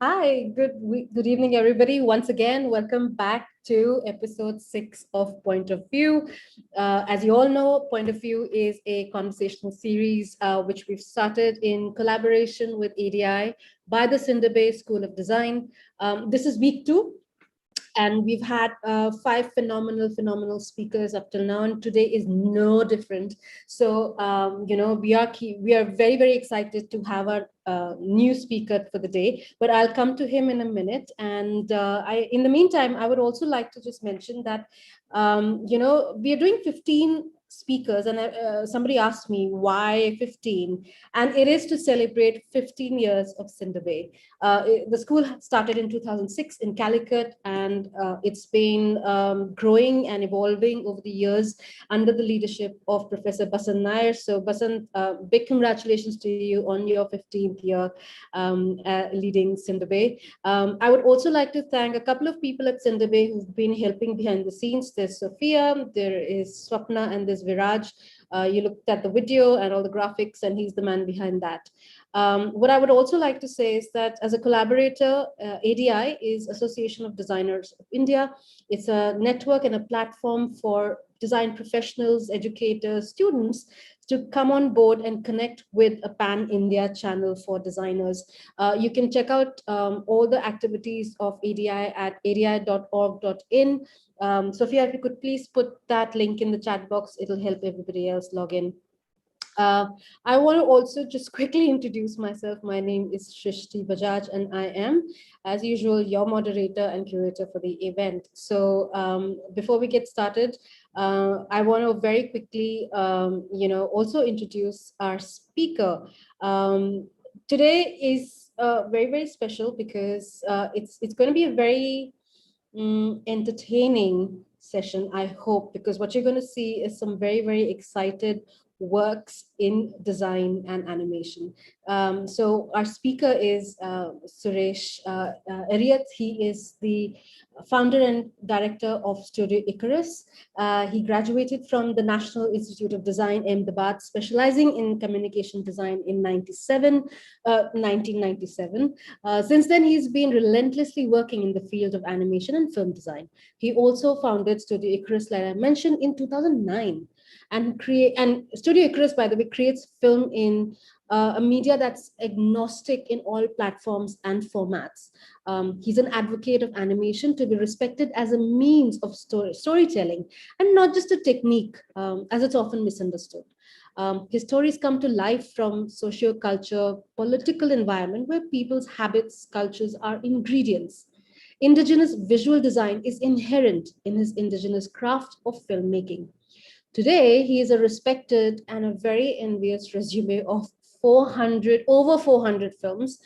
Hi, good evening, everybody. Once again, welcome back to episode 6 of Point of View. As you all know, Point of View is a conversational series which we've started in collaboration with ADI by the Cinder Bay School of Design. This is week 2, and we've had five phenomenal speakers up till now, and today is no different. So we are very excited to have our new speaker for the day, but I'll come to him in a minute. And in the meantime, I would also like to just mention that we are doing 15 speakers, and somebody asked me why 15, and it is to celebrate 15 years of Cinder Bay. The school started in 2006 in Calicut, and it's been growing and evolving over the years under the leadership of Professor Basant Nair. So Basant, big congratulations to you on your 15th year leading Cinder Bay. I would also like to thank a couple of people at Cinder Bay who've been helping behind the scenes. There's Sophia, there is Swapna, and there's Viraj. You looked at the video and all the graphics, and he's the man behind that. What I would also like to say is that as a collaborator, ADI is Association of Designers of India. It's a network and a platform for design professionals, educators, students to come on board and connect with a pan-India channel for designers. You can check out all the activities of ADI at adi.org.in. Sophia, if you could please put that link in the chat box, it'll help everybody else log in. I want to also just quickly introduce myself. My name is Shrishti Bajaj, and I am, as usual, your moderator and curator for the event. So before we get started, I want to very quickly, also introduce our speaker. Today is very special because it's going to be a very entertaining session, I hope, because what you're going to see is some very excited works in design and animation. So our speaker is Suresh Eriyat. He is the founder and director of Studio Icarus. He graduated from the National Institute of Design, Ahmedabad, specializing in communication design in 1997. Since then, he's been relentlessly working in the field of animation and film design. He also founded Studio Icarus, like I mentioned, in 2009. And Studio Icarus, by the way, creates film in a media that's agnostic in all platforms and formats. He's an advocate of animation to be respected as a means of storytelling and not just a technique, as it's often misunderstood. His stories come to life from socio-culture, political environment where people's habits, cultures are ingredients. Indigenous visual design is inherent in his indigenous craft of filmmaking. Today, he is a respected and a very envious resume of over 400 films,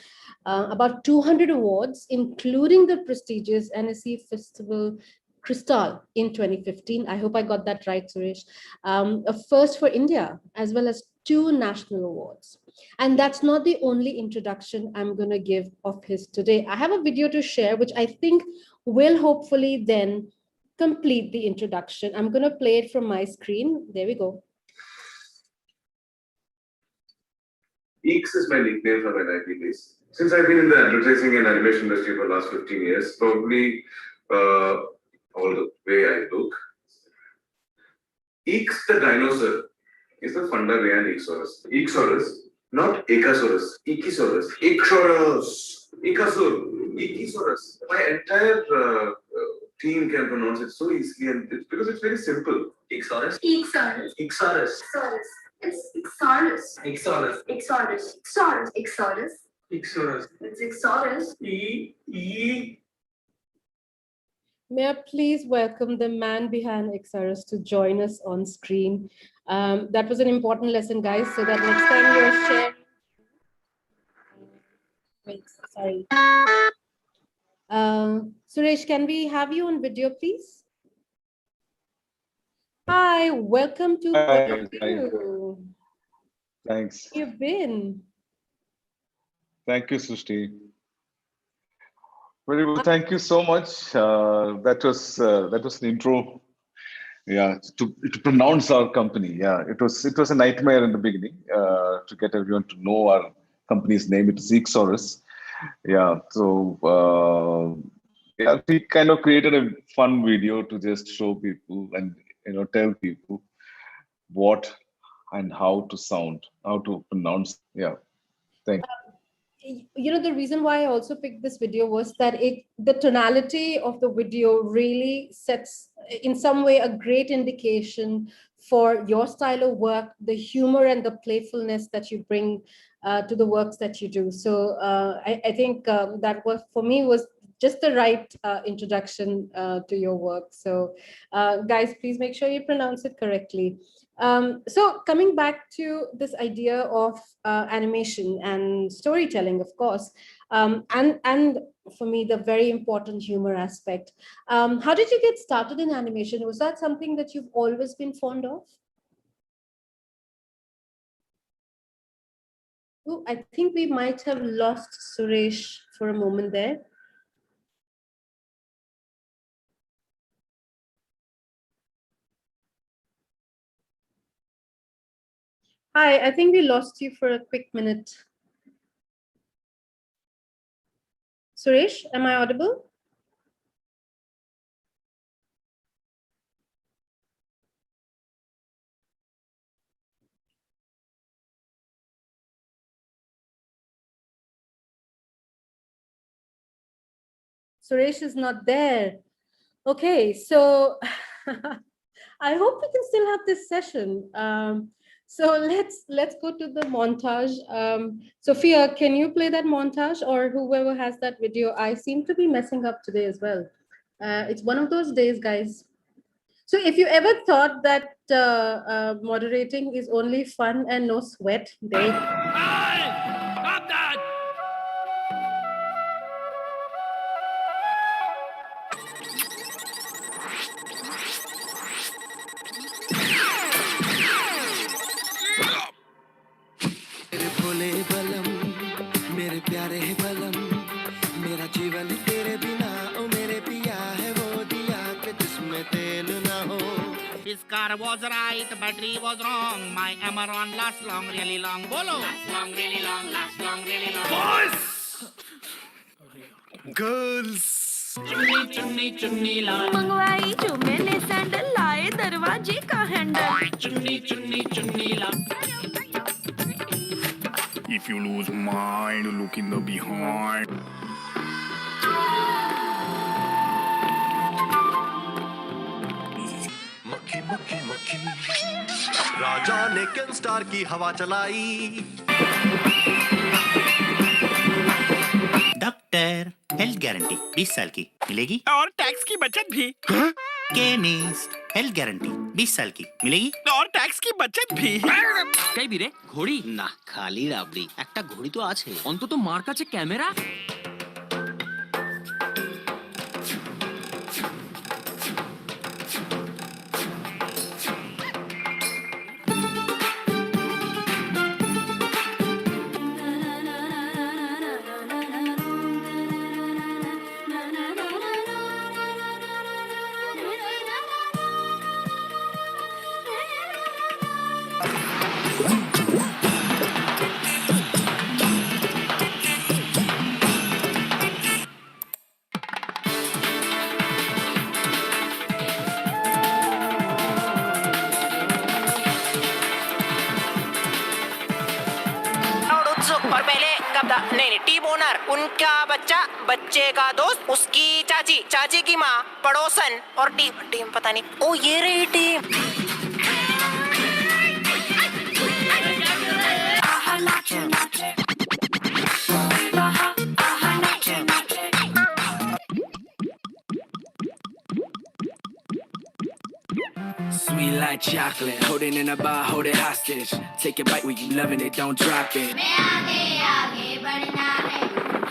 about 200 awards, including the prestigious NSE Festival Crystal in 2015. I hope I got that right, Suresh. A first for India, as well as 2 national awards. And that's not the only introduction I'm going to give of his today. I have a video to share, which I think will hopefully then complete the introduction. I'm going to play it from my screen. There we go. Eeks is my nickname from NIT days. Since I've been in the advertising and animation industry for the last 15 years, probably all the way I look, Eeks the dinosaur is the funda behind Ichsaurus. Ichsaurus, not Echosaurus. Ichsaurus. Ichsaurus. Ichsaurus. My entire team can pronounce it so easily, and it's because it's very simple. Ichsaurus. Ichsaurus. Ichsaurus. Ichsaurus. It's Ichsaurus. Ichsaurus. Ichsaurus. Ichsaurus. Ichsaurus. Ichsaurus. It's Ichsaurus. May I please welcome the man behind Ichsaurus to join us on screen. That was an important lesson, guys, so that next time you're sharing. Wait, sorry. Suresh, can we have you on video, please? Hi, welcome to Point of View. Thanks. How have you been? Thank you, Srishti. Very well. Thank you so much. That was an intro. Yeah, to pronounce our company. Yeah, it was a nightmare in the beginning to get everyone to know our company's name. It is Ichsaurus. Yeah. So yeah, we kind of created a fun video to just show people and tell people what and how to sound, how to pronounce. Yeah. Thank The reason why I also picked this video was that the tonality of the video really sets in some way a great indication for your style of work, the humor and the playfulness that you bring to the works that you do. So I think that was, for me, was just the right introduction to your work. So guys, please make sure you pronounce it correctly. So coming back to this idea of animation and storytelling, of course, and for me, the very important humor aspect. How did you get started in animation? Was that something that you've always been fond of? Oh, I think we might have lost Suresh for a moment there. Hi, I think we lost you for a quick minute. Suresh, am I audible? Suresh is not there. Okay, so I hope we can still have this session. So let's go to the montage. Sophia, can you play that montage, or whoever has that video? I seem to be messing up today as well. It's one of those days, guys. So if you ever thought that moderating is only fun and no sweat, there you go. Stop that! मेरे भोले बलम मेरे प्यारे बलम मेरा जीवन तेरे बिना ओ मेरे पिया है वो दिया कि जिसमें तेल ना हो. His car was right, battery was wrong. My Amaron lasts long, really long. Bolo! Last long, really long, last long, really long. Boys! Girls. चुन्नी चुन्नी चुन्नी लाल मंगवाई जो मैंने सैंडल लाए दरवाजे का हैंडल चुन्नी चुन्नी Chunni Lal If you lose mind, look in the behind. मक्खी मक्खी मक्खी राजा ने किंग स्टार की हवा चलाई. डॉक्टर हेल्थ गारंटी 20 साल की मिलेगी और टैक्स की बचत भी केमिस्ट हेल्थ गारंटी 20 साल की मिलेगी और टैक्स की बचत भी কাই বিরে ঘড়ি না খালি রাবড়ি একটা ঘড়ি তো আছে অন্তত মার কাছে ক্যামেরা और पहले कब था नहीं टीम ओनर उनका बच्चा बच्चे का दोस्त उसकी चाची चाची की माँ पड़ोसन और टीम टीम पता नहीं ओ ये रही team Sweet like chocolate, hold it in a bar, hold it hostage. Take a bite when you loving it, don't drop it. आगे बढ़ना है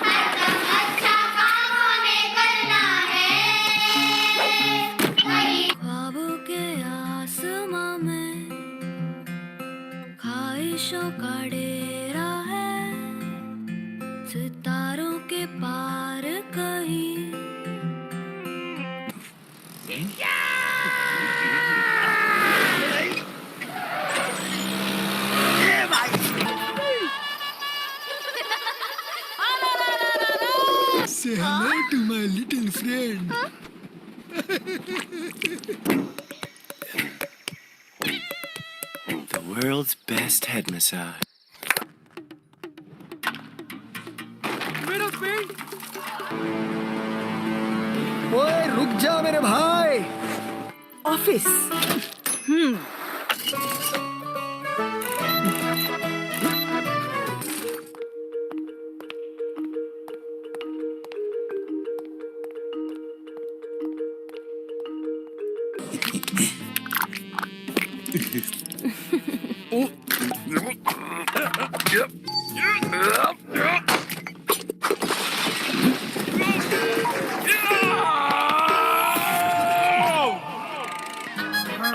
हर दम अच्छा काम हमें करना है ख्वाबों के आसमां में ख्वाहिशों का डेरा है सितारों के पार कहीं my little friend. The world's best head massage. ओए रुक जा मेरे भाई. ऑफिस.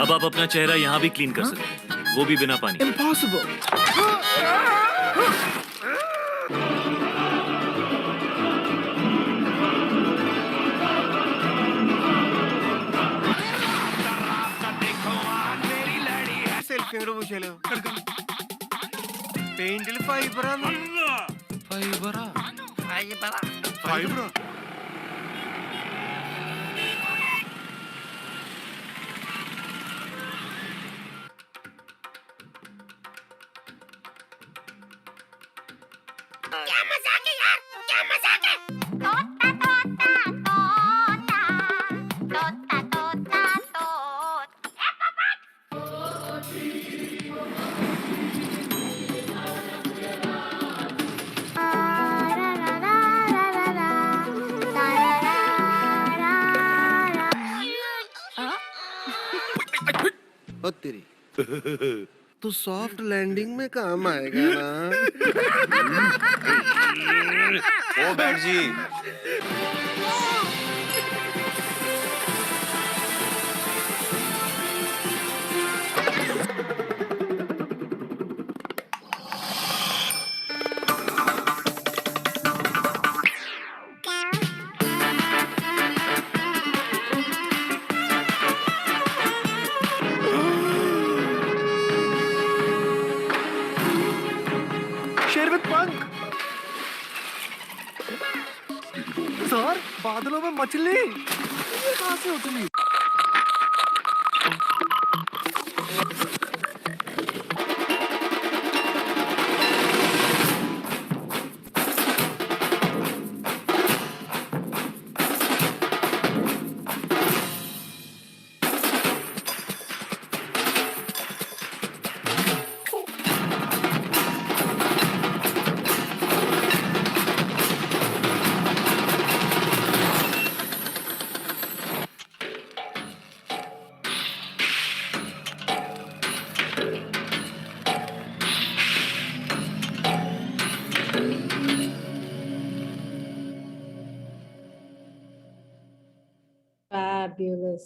अब आप अपना चेहरा यहाँ भी क्लीन कर सकते हैं, वो भी बिना पानी. Impossible. Selfie എങ്ങോട്ട് പോയിച്ചാലോ? പെയിന്റിൽ ഫൈബറാണ്. ഫൈബറാ? ഫൈബറാ? क्या मजाक है यार, क्या मजाक है? तोता तोता तोता तोता तोता तोता ओ तेरी. तू सॉफ्ट लैंडिंग में काम आएगा ना. ओ बैठ जी. शेर विद पंख. सर बादलों में मछली. ये कहाँ से उतरी? Fabulous.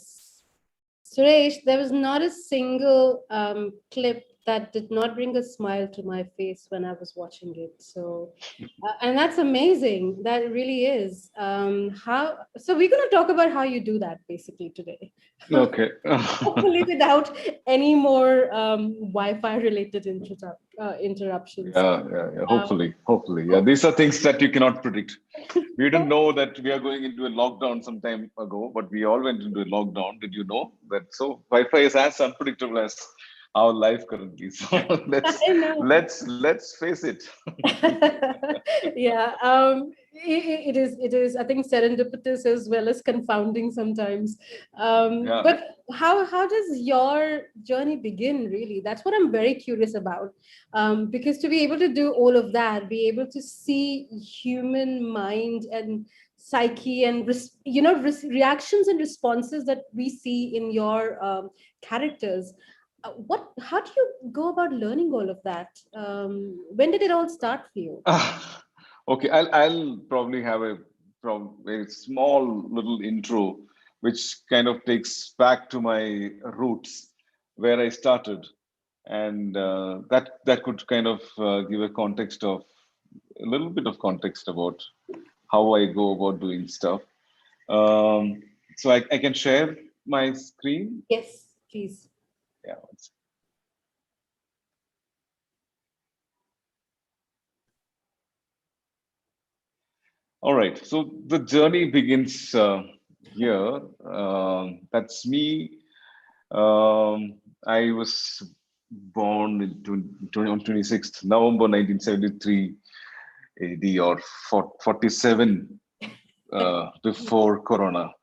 Suresh, there was not a single clip that did not bring a smile to my face when I was watching it. So, and that's amazing. That really is. So we're going to talk about how you do that basically today. Okay. Hopefully without any more Wi-Fi related interruptions. Yeah. Hopefully. Yeah, these are things that you cannot predict. We didn't know that we are going into a lockdown some time ago, but we all went into a lockdown. Did you know that? So Wi-Fi is as unpredictable as our life currently. So let's face it. Yeah, it is I think serendipitous as well as confounding sometimes. Yeah. But how does your journey begin, really? That's what I'm very curious about, because to be able to do all of that, be able to see human mind and psyche and reactions and responses that we see in your characters. How do you go about learning all of that? When did it all start for you? Okay, I'll probably have a small little intro, which kind of takes back to my roots, where I started, and that could kind of give a little bit of context about how I go about doing stuff. So I can share my screen. Yes, please. Yeah. All right. So the journey begins here. That's me. I was born on 26th November 1973 AD, or 47 before Corona,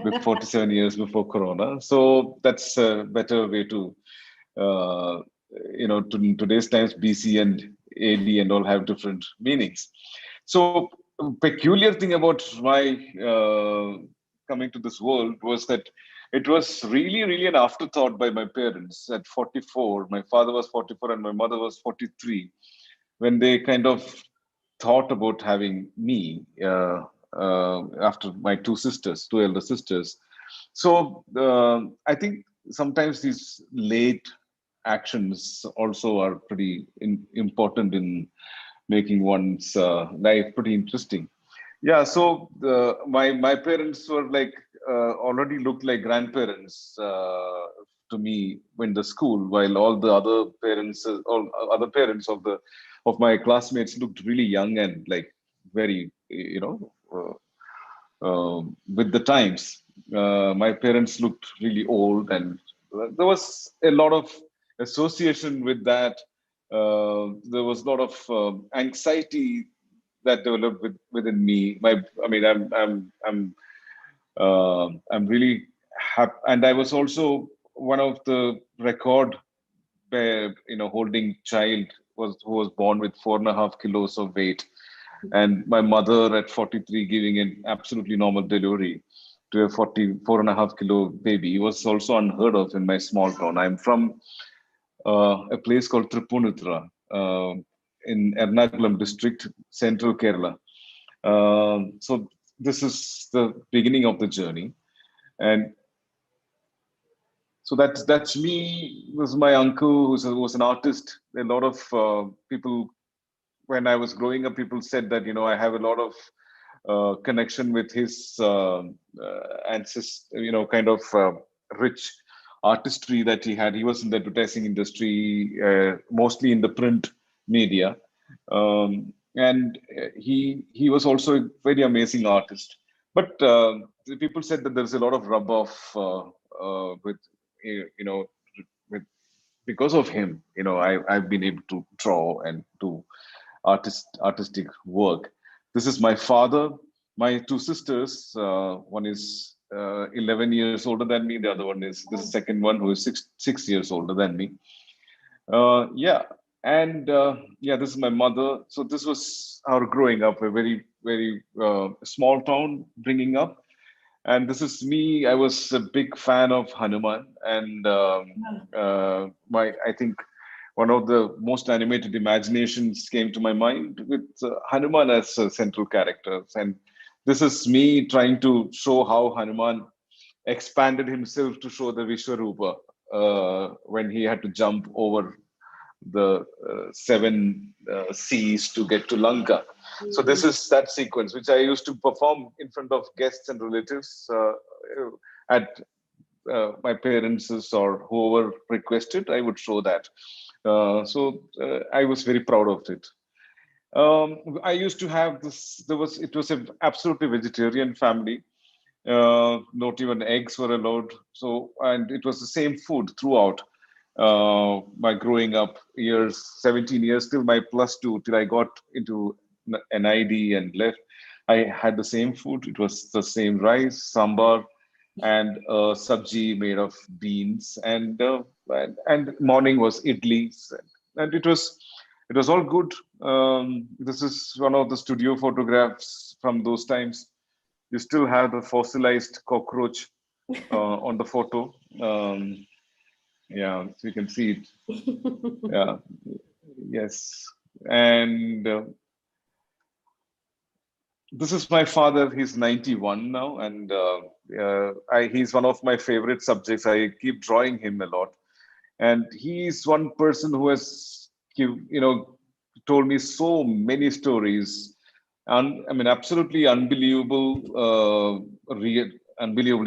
with 47 years before Corona. So that's a better way to, uh, to today's times, BC and AD and all have different meanings. So peculiar thing about my coming to this world was that it was really, really an afterthought by my parents at 44. My father was 44 and my mother was 43 when they kind of thought about having me after my two elder sisters. So I think sometimes these late actions also are pretty important in making one's life pretty interesting. Yeah, so my parents were like already looked like grandparents to me in the school, while all the all other parents of my classmates looked really young and like very, with the times. My parents looked really old, and there was a lot of association with that. There was a lot of anxiety that developed within me. I'm really happy, and I was also one of the record, holding child who was born with 4.5 kilos of weight, and my mother at 43 giving an absolutely normal delivery to a 44.5 kilo baby. It was also unheard of in my small town. I'm from a place called Tripunithra in Ernakulam district, central Kerala. So this is the beginning of the journey, and so that's me. Was my uncle who was an artist. A lot of people, when I was growing up, people said that I have a lot of connection with his ancestor, kind of rich artistry that he had. He was in the advertising industry, mostly in the print media, and he was also a very amazing artist. But the people said that there's a lot of rub off with with because of him. I've been able to draw and do artistic work. This is my father. My two sisters. One is 11 years older than me. The other one is the second one, who is 6 years older than me. Yeah, and yeah, this is my mother. So this was our growing up, a very, very small town bringing up. And this is me. I was a big fan of Hanuman, and I think one of the most animated imaginations came to my mind with Hanuman as a central character. And this is me trying to show how Hanuman expanded himself to show the Vishwarupa when he had to jump over the seven seas to get to Lanka. So this is that sequence, which I used to perform in front of guests and relatives at my parents' or whoever requested. I would show that. So I was very proud of it. I used to have this. It was an absolutely vegetarian family. Not even eggs were allowed. So, and it was the same food throughout my growing up years, 17 years till my +2, till I got into NID and left. I had the same food. It was the same rice, sambar, and sabji made of beans, and morning was idlis, and it was all good. This is one of the studio photographs from those times. You still have the fossilized cockroach on the photo. Yeah, so you can see it. Yeah, yes, and this is my father. He's 91 now, and he's one of my favorite subjects. I keep drawing him a lot, and he's one person who has told me so many stories, and I mean absolutely unbelievably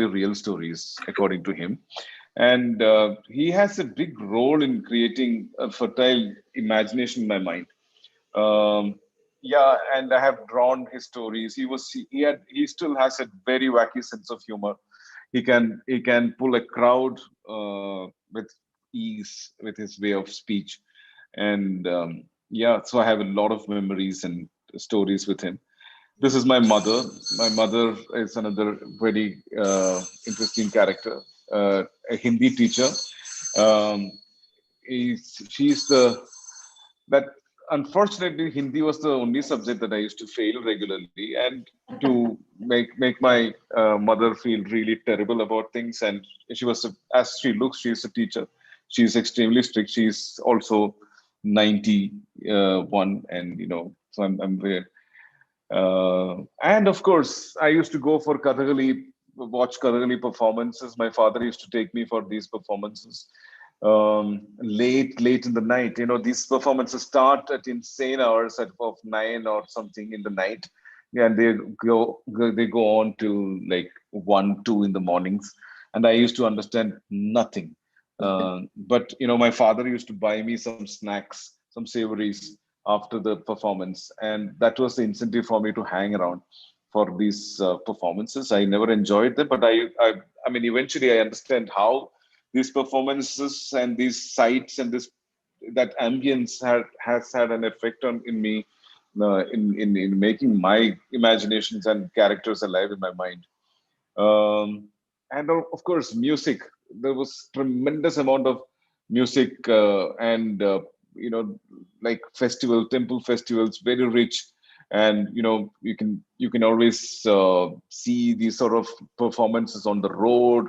real stories according to him. And he has a big role in creating a fertile imagination in my mind. yeah, and I have drawn his stories. He still has a very wacky sense of humor. He can pull a crowd with ease with his way of speech, and yeah, so I have a lot of memories and stories with him. This is my mother. My mother is another very interesting character, a Hindi teacher. Um, she's the that unfortunately Hindi was the only subject that I used to fail regularly, and to make my mother feel really terrible about things. And she was as she looks, she's a teacher. She's extremely strict. She's also 91, and so I'm very and of course, I used to go for watch Kathakali performances. My father used to take me for these performances late in the night. These performances start at insane hours of 9 or something in the night, and they go on till like 1, 2 in the mornings. And I used to understand nothing. But my father used to buy me some snacks, some savories after the performance, and that was the incentive for me to hang around for these performances. I never enjoyed them, but I mean, eventually I understand how these performances and these sights and this that ambience has had an effect on in me, in making my imaginations and characters alive in my mind. And of course, music. There was tremendous amount of music, and like temple festivals, very rich. And you can always see these sort of performances on the road.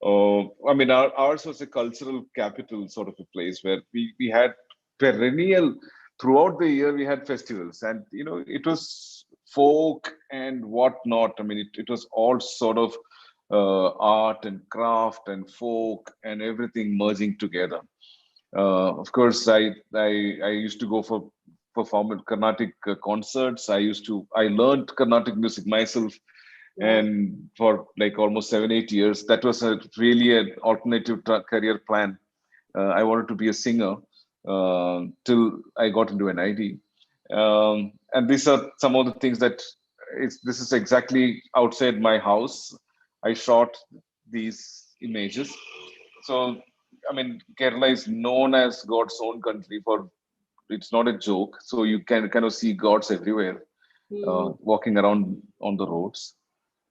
I mean, ours was a cultural capital sort of a place where we had perennial throughout the year. We had festivals, and it was folk and whatnot. I mean, it was all sort of art and craft and folk and everything merging together. Of course, I used to go for perform at Carnatic concerts. I learned Carnatic music myself, and for like almost 7, 8 years, that was really an alternative career plan. I wanted to be a singer till I got into an ID. And these are some of the things that this is exactly outside my house. I shot these images. So, I mean, Kerala is known as God's own country for it's not a joke. So you can kind of see gods everywhere, walking around on the roads.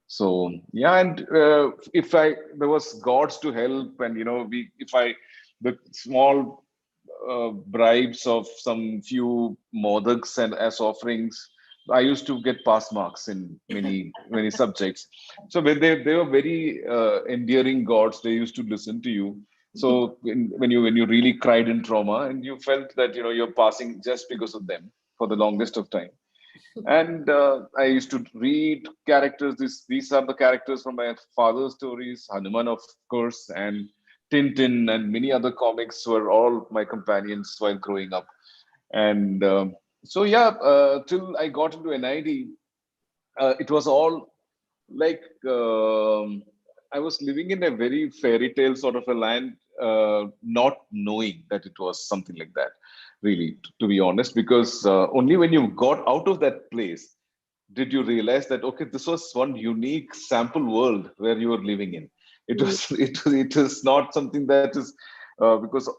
So yeah, and if there was gods to help, and if I the small bribes of some few modaks and as offerings, I used to get pass marks in many subjects. So they were very endearing gods. They used to listen to you. So when you really cried in trauma, and you felt that you're passing just because of them for the longest of time. And I used to read characters. These are the characters from my father's stories, Hanuman, of course, and Tintin, and many other comics were all my companions while growing up. And so yeah, till I got into NID, it was all like I was living in a very fairy tale sort of a land, not knowing that it was something like that, really, to be honest, because only when you got out of that place did you realize that okay, this was one unique sample world where you were living in. It was it was not something that is because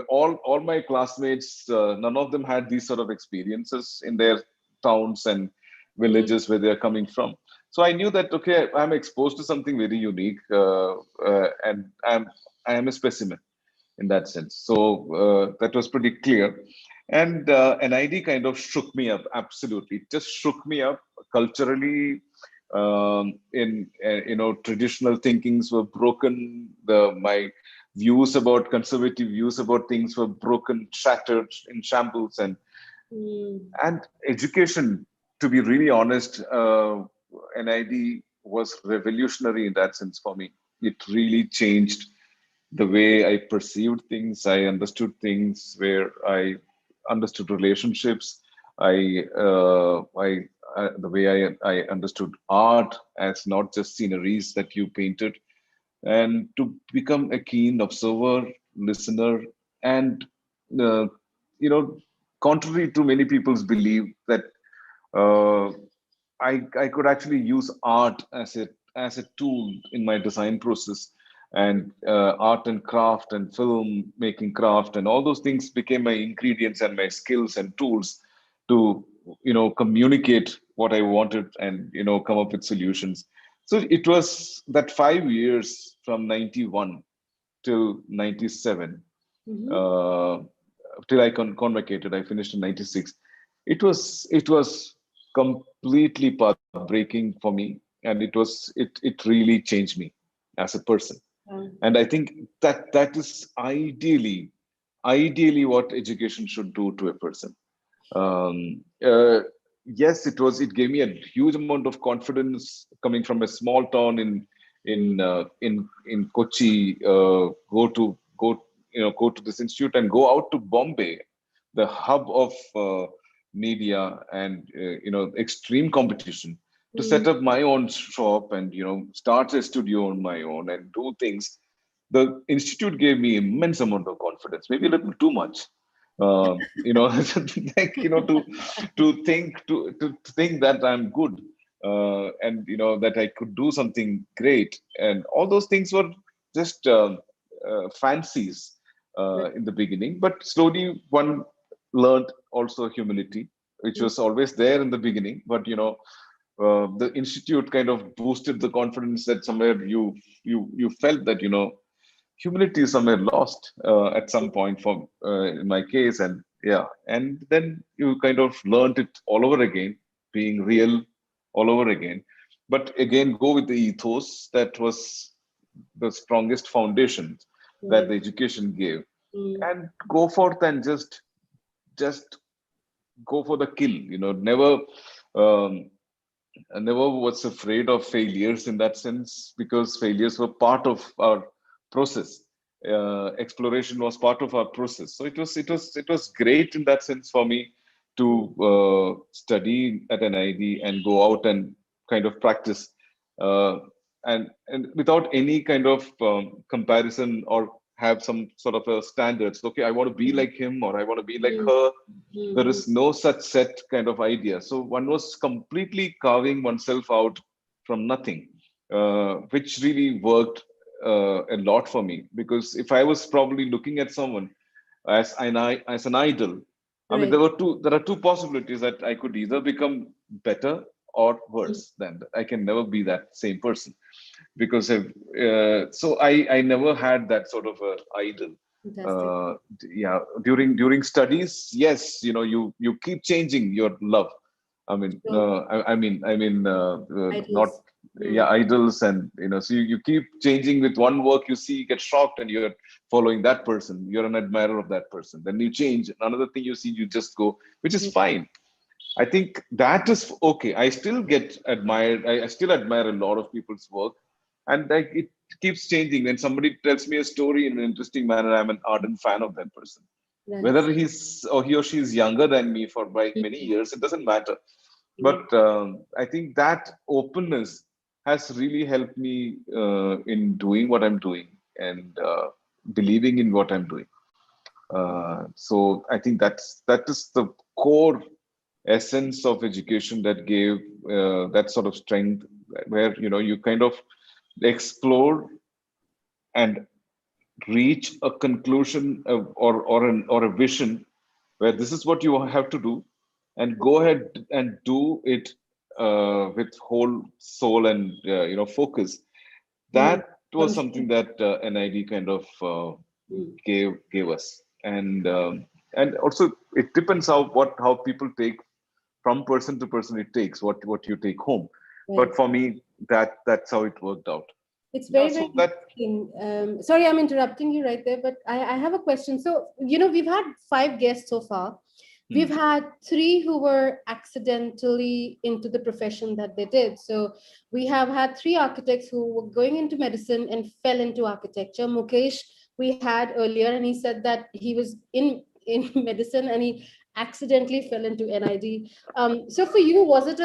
all my classmates, none of them had these sort of experiences in their towns and villages where they're coming from. So I knew that okay, I'm exposed to something very unique, and I am a specimen in that sense. So that was pretty clear. And NID kind of shook me up. Absolutely, it just shook me up culturally. In traditional thinkings were broken. My views about conservative views about things were broken, shattered in shambles, and education. To be really honest, NID was revolutionary in that sense for me. It really changed the way I perceived things. I understood things, where I understood relationships. The way I understood art as not just sceneries that you painted, and to become a keen observer, listener, and uh, you know contrary to many people's belief that uh, I could actually use art as a tool in my design process, and art and craft and film making craft and all those things became my ingredients and my skills and tools to communicate what I wanted and come up with solutions. So it was that 5 years from 91 till 97, uh, till I convocated. I finished in 96. It was completely path breaking for me, and it really changed me as a person. And I think that is ideally what education should do to a person. um, uh, yes, it gave me a huge amount of confidence coming from a small town in Kochi. Go to this institute and go out to Bombay, the hub of media and extreme competition, to set up my own shop and start a studio on my own and do things. The institute gave me immense amount of confidence, maybe a little too much. Like to think that I'm good, and that I could do something great, and all those things were just fancies in the beginning. But slowly one learned also humility, which was always there in the beginning. But the institute kind of boosted the confidence that somewhere you felt that humility is somewhere lost at some point for in my case. And yeah, and then you kind of learned it all over again, being real all over again. But again, go with the ethos that was the strongest foundation that the education gave, and go forth and just go for the kill. Never um, I never was afraid of failures in that sense, because failures were part of our process. Exploration was part of our process. So it was great in that sense for me to study at NID and go out and kind of practice, uh, and without any kind of comparison, or have some sort of a standards. Okay, I want to be like him, or I want to be like her. There is no such set kind of idea. So one was completely carving oneself out from nothing, which really worked a lot for me. Because if I was probably looking at someone as an idol, I mean, there are two possibilities, that I could either become better or worse than that. I can never be that same person, because so I never had that sort of a idol. Yeah, during studies, yes, you keep changing your love. I mean, not, yeah, idols. And so you keep changing. With one work you see, you get shocked, and you're following that person, you're an admirer of that person. Then you change, another thing you see, you just go, which is fine. I think that is okay. I still get admired. I still admire a lot of people's work, and like it keeps changing. When somebody tells me a story in an interesting manner, I'm an ardent fan of that person. Whether he or she is younger than me for by many years, it doesn't matter. But I think that openness has really helped me in doing what I'm doing, and believing in what I'm doing. So I think that is the core essence of education that gave that sort of strength, where you kind of explore and reach a conclusion or a vision, where this is what you have to do, and go ahead and do it with whole soul and focus. That was something that NID kind of gave us. And also it depends how people take, from person to person, it takes what you take home. But for me, that's how it worked out. It's very interesting. Sorry, I'm interrupting you right there, but I have a question. So, we've had 5 guests so far. We've had 3 who were accidentally into the profession that they did. So we have had 3 architects who were going into medicine and fell into architecture. Mukesh, we had earlier, and he said that he was in medicine and he accidentally fell into NID. So for you, was it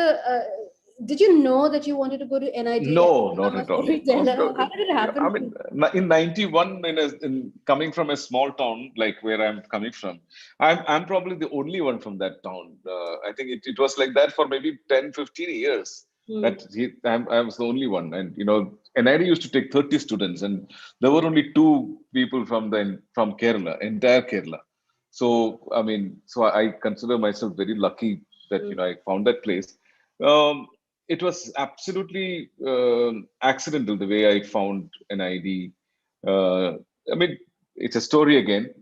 did you know that you wanted to go to NIT and No, not become a at all. storyteller? How did it happen I for mean, you? in '91, in coming from a small town like where I'm coming from, I'm probably the only one from that town. I think it was like that for maybe 10, 15 years. Hmm. That I was the only one, and NID used to take 30 students, and there were only two people from Kerala, entire Kerala. So I mean, so I consider myself very lucky that Hmm. I found that place. Um, it was absolutely accidental the way I found an ID. I mean, it's a story again.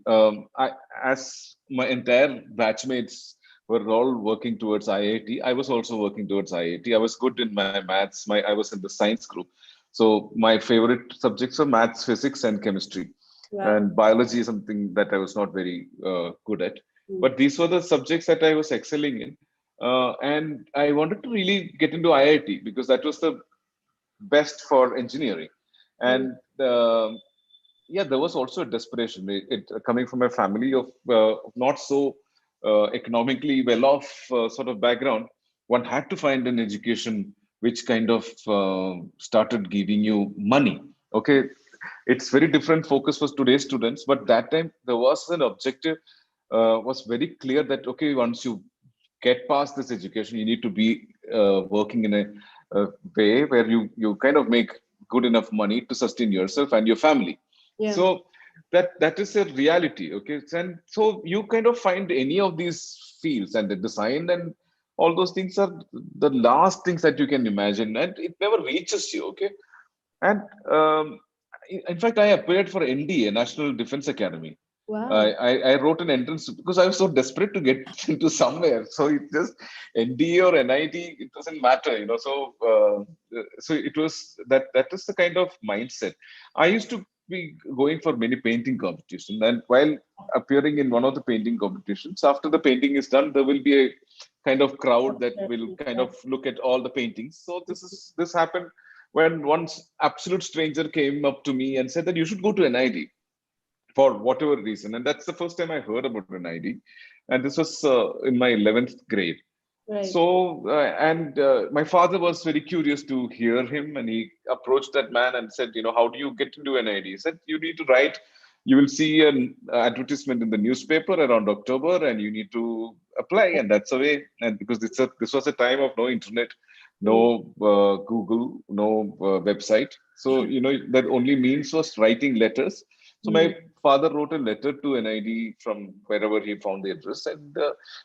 As my entire batchmates were all working towards IIT, I was also working towards IIT. I was good in my maths. I was in the science group, so my favorite subjects were maths, physics, and chemistry. Wow. And biology is something that I was not very good at. Hmm. But these were the subjects that I was excelling in. And I wanted to really get into IIT because that was the best for engineering. Hmm. And yeah, there was also a desperation. Coming from a family of not so economically well off sort of background, one had to find an education which kind of started giving you money. Okay, it's very different focus for today's students, but that time there was an objective was very clear that okay, once you get past this education, you need to be working in a way where you kind of make good enough money to sustain yourself and your family. Yeah. So that is a reality. Okay, and so you kind of find any of these fields, and the design and all those things are the last things that you can imagine, and it never reaches you. Okay, and in fact, I applied for NDA, National Defense Academy. Wow. I wrote an entrance because I was so desperate to get into somewhere. So it just NDA or NIT, it doesn't matter, so it was that is the kind of mindset. I used to be going for many painting competitions, and while appearing in one of the painting competitions, after the painting is done, there will be a kind of crowd that will kind of look at all the paintings. So this happened when one absolute stranger came up to me and said that you should go to NID for whatever reason. And that's the first time I heard about NID. And this was in my 11th grade. Right. So, my father was very curious to hear him, and he approached that man and said, how do you get into NID? He said, you need to write, you will see an advertisement in the newspaper around October, and you need to apply. And that's the way. And because this was a time of no internet, no Google, no website. So, that only means was writing letters. So Hmm. my father wrote a letter to NID from wherever he found the address, and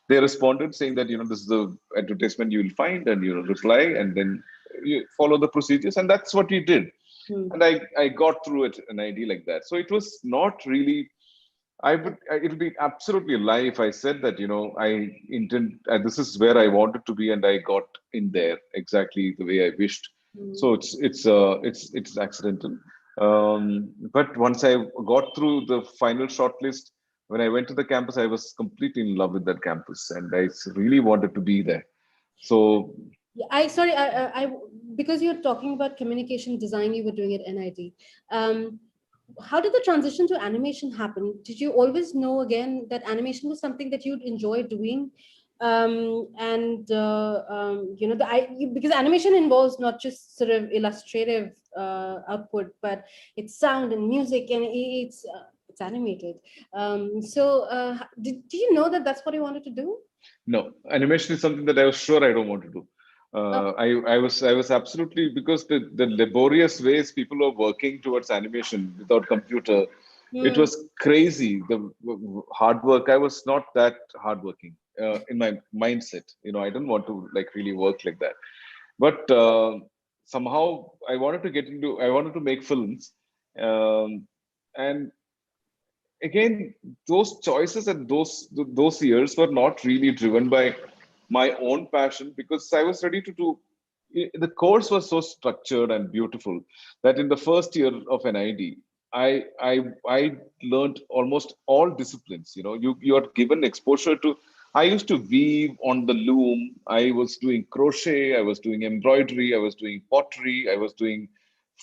they responded saying that this is the advertisement you will find, and reply, and then you follow the procedures, and that's what we did. Hmm. And I got through it NID like that. So it was not really. It'll be absolutely a lie if I said that I intend this is where I wanted to be, and I got in there exactly the way I wished. Hmm. So it's accidental. But once I got through the final shortlist, when I went to the campus, I was completely in love with that campus, and I really wanted to be there. So Yeah, sorry, because you're talking about communication design, you were doing at NIT. How did the transition to animation happen? Did you always know again that animation was something that you'd enjoy doing? Because animation involves not just sort of illustrative output, but it's sound and music, and it's animated. Did you know that that's what you wanted to do? no, animation is something that I was sure I don't want to do. I was absolutely, because the laborious ways people were working towards animation without computer, it Hmm. was crazy. The hard work. I was not that hardworking in my mindset. I didn't want to like really work like that. But somehow I wanted to get into. I wanted to make films, and again, those choices and those years were not really driven by my own passion, because I was ready to do. The course was so structured and beautiful that in the first year of an ID, I learned almost all disciplines. You are given exposure to. I used to weave on the loom. I was doing crochet. I was doing embroidery. I was doing pottery. I was doing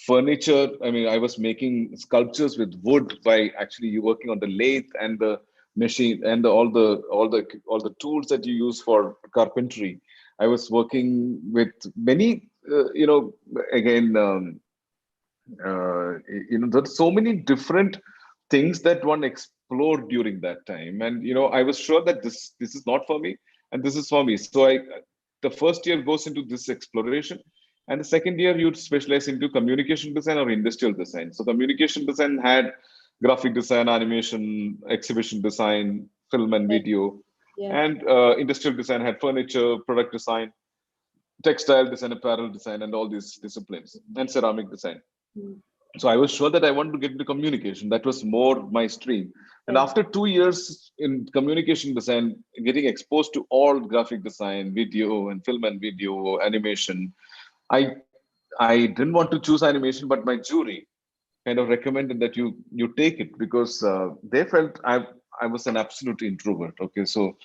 furniture. I mean, I was making sculptures with wood by actually you working on the lathe and the machine and all the tools that you use for carpentry. I was working with many, again, there's so many different things that one explored during that time. And, I was sure that this is not for me and this is for me. So the first year goes into this exploration. And the second year, you'd specialize into communication design or industrial design. So communication design had graphic design, animation, exhibition design, film and video. Yeah. And industrial design had furniture, product design, textile design, apparel design, and all these disciplines, and ceramic design. So I was sure that I wanted to get into communication. That was more my stream. And Yeah. after 2 years in communication design, getting exposed to all graphic design, video and film and video, animation, I I didn't want to choose animation, but my jury kind of recommended that you take it because they felt I was an absolute introvert. Okay, so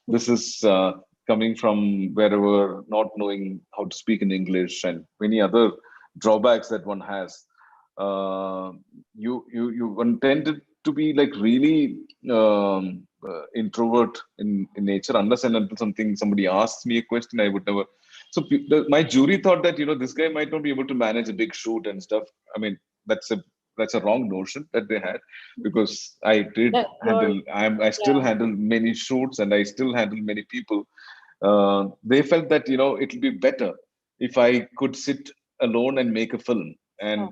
this is coming from wherever, not knowing how to speak in English and many other drawbacks that one has. You one tended to be like really introvert in nature, unless and until somebody asks me a question, I would never. So my jury thought that this guy might not be able to manage a big shoot and stuff. I mean, that's a wrong notion that they had, because I did That you're, handle. I still yeah. handle many shoots and I still handle many people. They felt that it'll be better if I could sit alone and make a film, and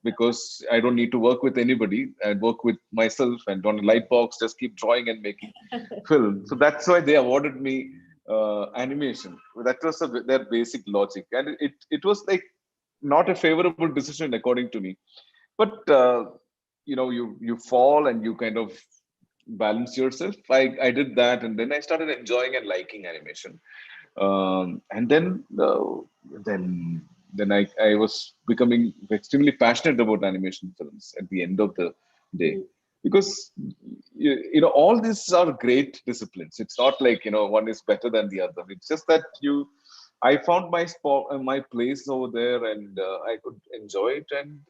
because I don't need to work with anybody, I work with myself and on a light box, just keep drawing and making film. So that's why they awarded me animation. That was their basic logic, and it was like not a favorable decision according to me. But you fall and you kind of balance yourself. I did that, and then I started enjoying and liking animation. And then I was becoming extremely passionate about animation films at the end of the day, because all these are great disciplines. It's not like one is better than the other. It's just that I found my spot, my place over there, and I could enjoy it, and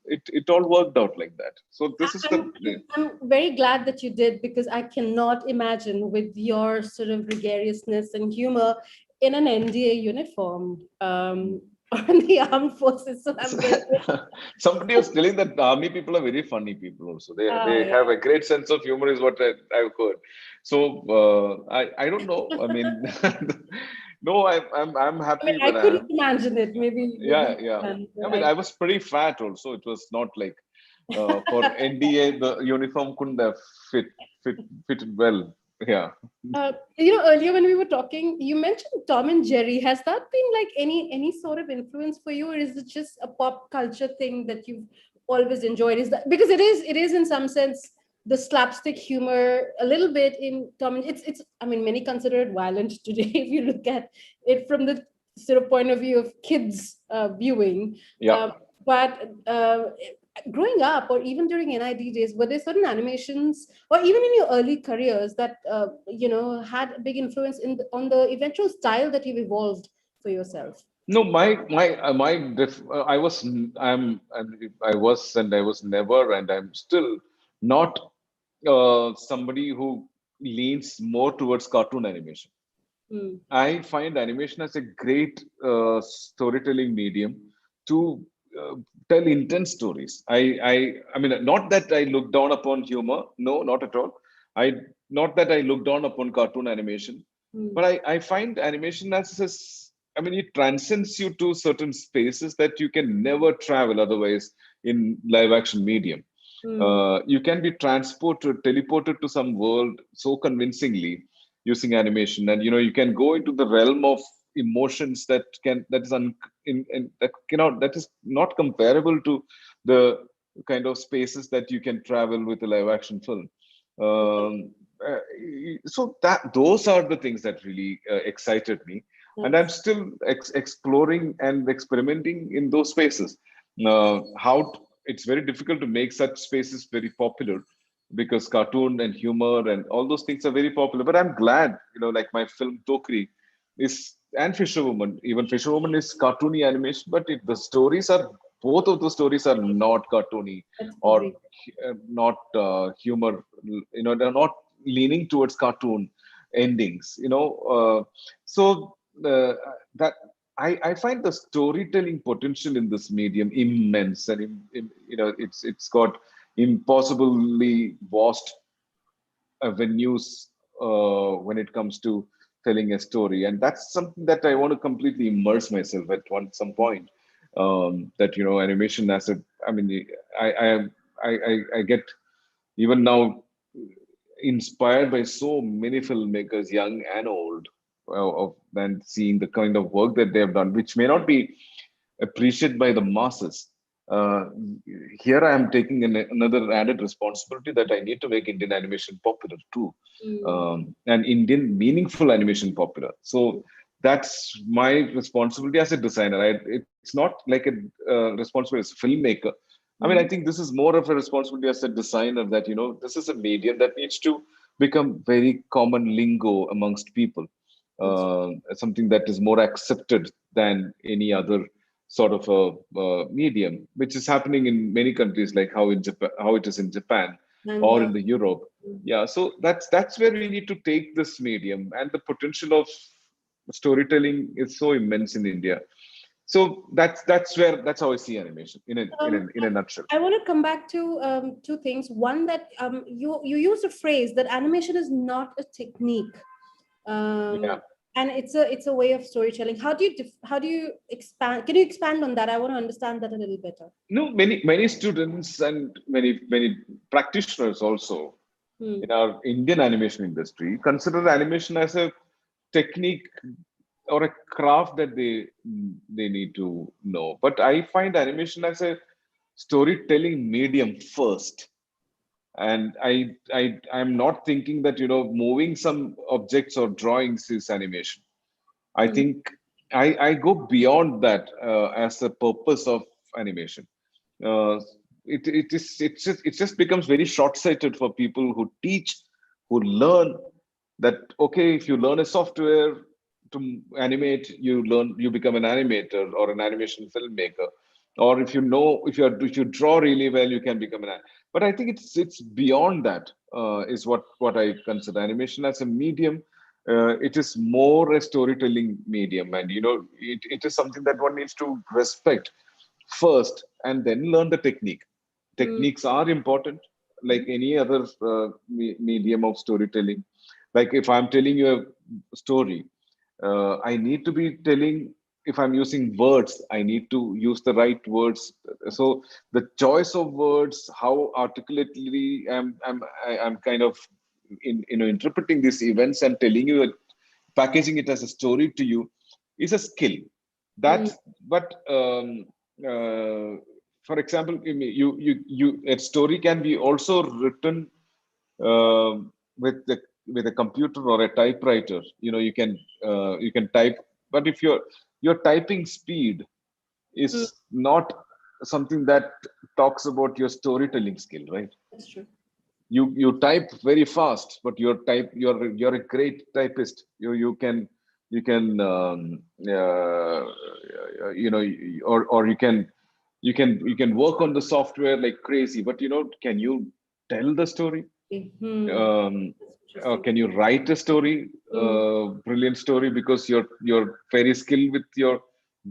it all worked out like that. So this is the. I'm very glad that you did, because I cannot imagine, with your sort of gregariousness and humor, in an NDA uniform or in the armed forces. So I'm very Somebody was telling that army people are very funny people also. They yeah. have a great sense of humor, is what I've heard. So I don't know. I mean, no, I'm I mean, happy I where I couldn't am. imagine it. Maybe Yeah, yeah. I mean, I was pretty fat also. It was not like for NDA the uniform couldn't have fit fitted well. Yeah. Earlier when we were talking, you mentioned Tom and Jerry. Has that been like any sort of influence for you, or is it just a pop culture thing that you've always enjoyed? Is that because it is in some sense the slapstick humor a little bit in Tom and it's I mean, many consider it violent today if you look at it from the sort of point of view of kids viewing. Yeah. But growing up, or even during NID days, were there certain animations, or even in your early careers, that had a big influence on the eventual style that you've evolved for yourself? No, I was I was and I was never, and I'm still not somebody who leans more towards cartoon animation. Hmm. I find animation as a great storytelling medium to tell intense stories. I mean, not that I look down upon humor. No, not at all. I Not that I look down upon cartoon animation, Hmm. but I find animation as I mean, it transcends you to certain spaces that you can never travel otherwise in live action medium. Hmm. You can be teleported to some world so convincingly using animation, and you can go into the realm of emotions that is that is not comparable to the kind of spaces that you can travel with a live action film. Um, uh, so that those are the things that really excited me, and I'm Nice. still exploring and experimenting in those spaces. It's very difficult to make such spaces very popular, because cartoon and humor and all those things are very popular. But I'm glad, like my film Tokri is, and Fisherwoman, even Fisherwoman is cartoony animation, but the stories are, both of the stories are not cartoony That's or great. not humor. They're not leaning towards cartoon. endings, so that I find the storytelling potential in this medium immense, and it's got impossibly vast avenues when it comes to telling a story, and that's something that I want to completely immerse myself at some point. That animation as a, I mean, I get even now inspired by so many filmmakers, young and old, and seeing the kind of work that they have done, which may not be appreciated by the masses. Uh, Here I am taking another added responsibility that I need to make Indian animation popular too, and Indian meaningful animation popular. So that's my responsibility as a designer. It's not like a responsibility as a filmmaker. I mean, I think this is more of a responsibility as a designer, that this is a medium that needs to become very common lingo amongst people, something that is more accepted than any other sort of a medium, which is happening in many countries, like how it is in Japan or Manga. in the Europe. Yeah, so that's where we need to take this medium, and the potential of storytelling is so immense in India. So that's how I see animation in a nutshell. I want to come back to two things. One, that you used a phrase that animation is not a technique, Yeah. and it's a way of storytelling. How do you expand? Can you expand on that? I want to understand that a little better. No, many students and many practitioners also in our Indian animation industry consider animation as a technique or a craft that they need to know. But I find animation as a storytelling medium first. And I'm not thinking that moving some objects or drawings is animation. I think I go beyond that as the purpose of animation. Uh, it just becomes very short-sighted for people who teach, who learn that, okay, if you learn a software to animate, you become an animator or an animation filmmaker, or if you draw really well, you can become but I think it's beyond that. Is what I consider animation as a medium. It is more a storytelling medium, and it is something that one needs to respect first and then learn the technique. Techniques are important, like any other medium of storytelling. Like if I'm telling you a story, I need to be telling, if I'm using words, I need to use the right words. So the choice of words, how articulately I'm kind of interpreting these events and telling you, packaging it as a story to you, is a skill. That but uh, for example, a story can be also written uh, with a computer or a typewriter. You can type, but if your typing speed is not something that talks about your storytelling skill, right? That's true. You type very fast, but you're a great typist. You can or you can work on the software like crazy, but can you tell the story? Or can you write a story, brilliant story, because you're very skilled with your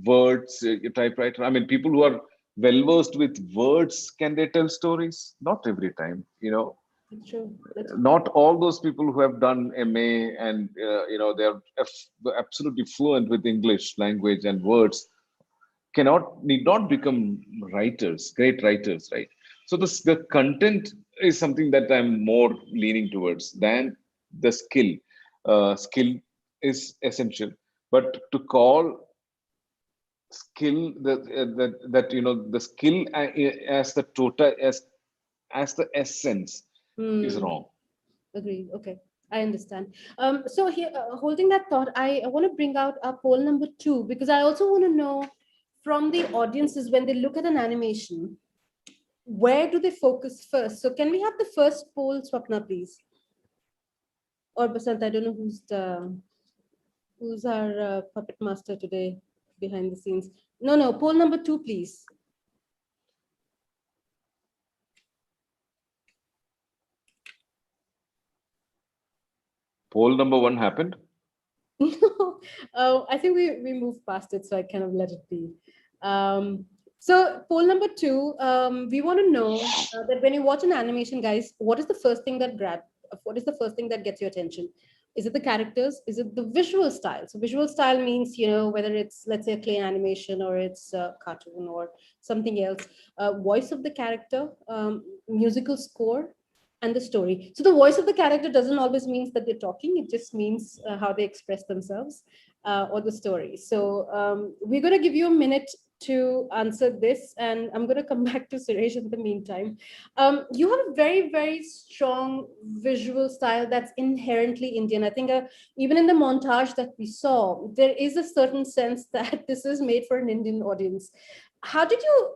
words, your typewriter? I mean, people who are well versed with words, can they tell stories? Not every time. That's true. That's true. Not all those people who have done MA and they're absolutely fluent with English language and words need not become great writers, right? So the content is something that I'm more leaning towards than the skill. Skill is essential, but to call skill the skill as the total, as the essence, is wrong. Agreed. Okay, I understand. So here, holding that thought, I want to bring out our poll number 2, because I also want to know from the audiences, when they look at an animation, where do they focus first? So can we have the first poll, Swapna, please? Or Basant, I don't know who's our puppet master today behind the scenes. No, poll number 2, please. Poll number 1 happened. I think we moved past it, so I kind of let it be. So poll number 2, we want to know that when you watch an animation, guys, what is the first thing that what is the first thing that gets your attention? Is it the characters? Is it the visual style? So visual style means, whether it's, let's say, a clay animation or it's a cartoon or something else. Voice of the character, musical score, and the story. So the voice of the character doesn't always mean that they're talking. It just means how they express themselves, or the story. So we're going to give you a minute to answer this, and I'm going to come back to Suresh in the meantime. You have a very, very strong visual style that's inherently Indian. I think even in the montage that we saw, there is a certain sense that this is made for an Indian audience. How did you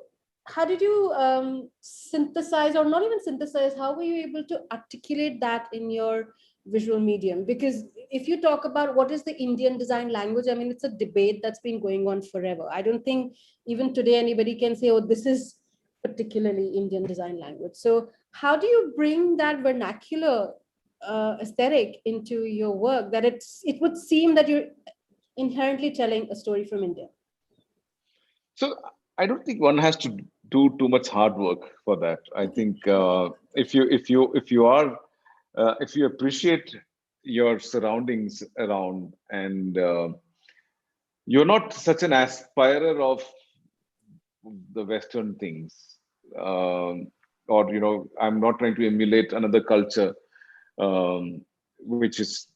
synthesize, or not even synthesize, how were you able to articulate that in your visual medium? Because if you talk about what is the Indian design language, I mean, it's a debate that's been going on forever. I don't think even today anybody can say, oh, this is particularly Indian design language. So how do you bring that vernacular aesthetic into your work, that it would seem that you're inherently telling a story from India? So I don't think one has to do too much hard work for that. I think if you appreciate your surroundings around, and you're not such an aspirer of the Western things, or I'm not trying to emulate another culture, which is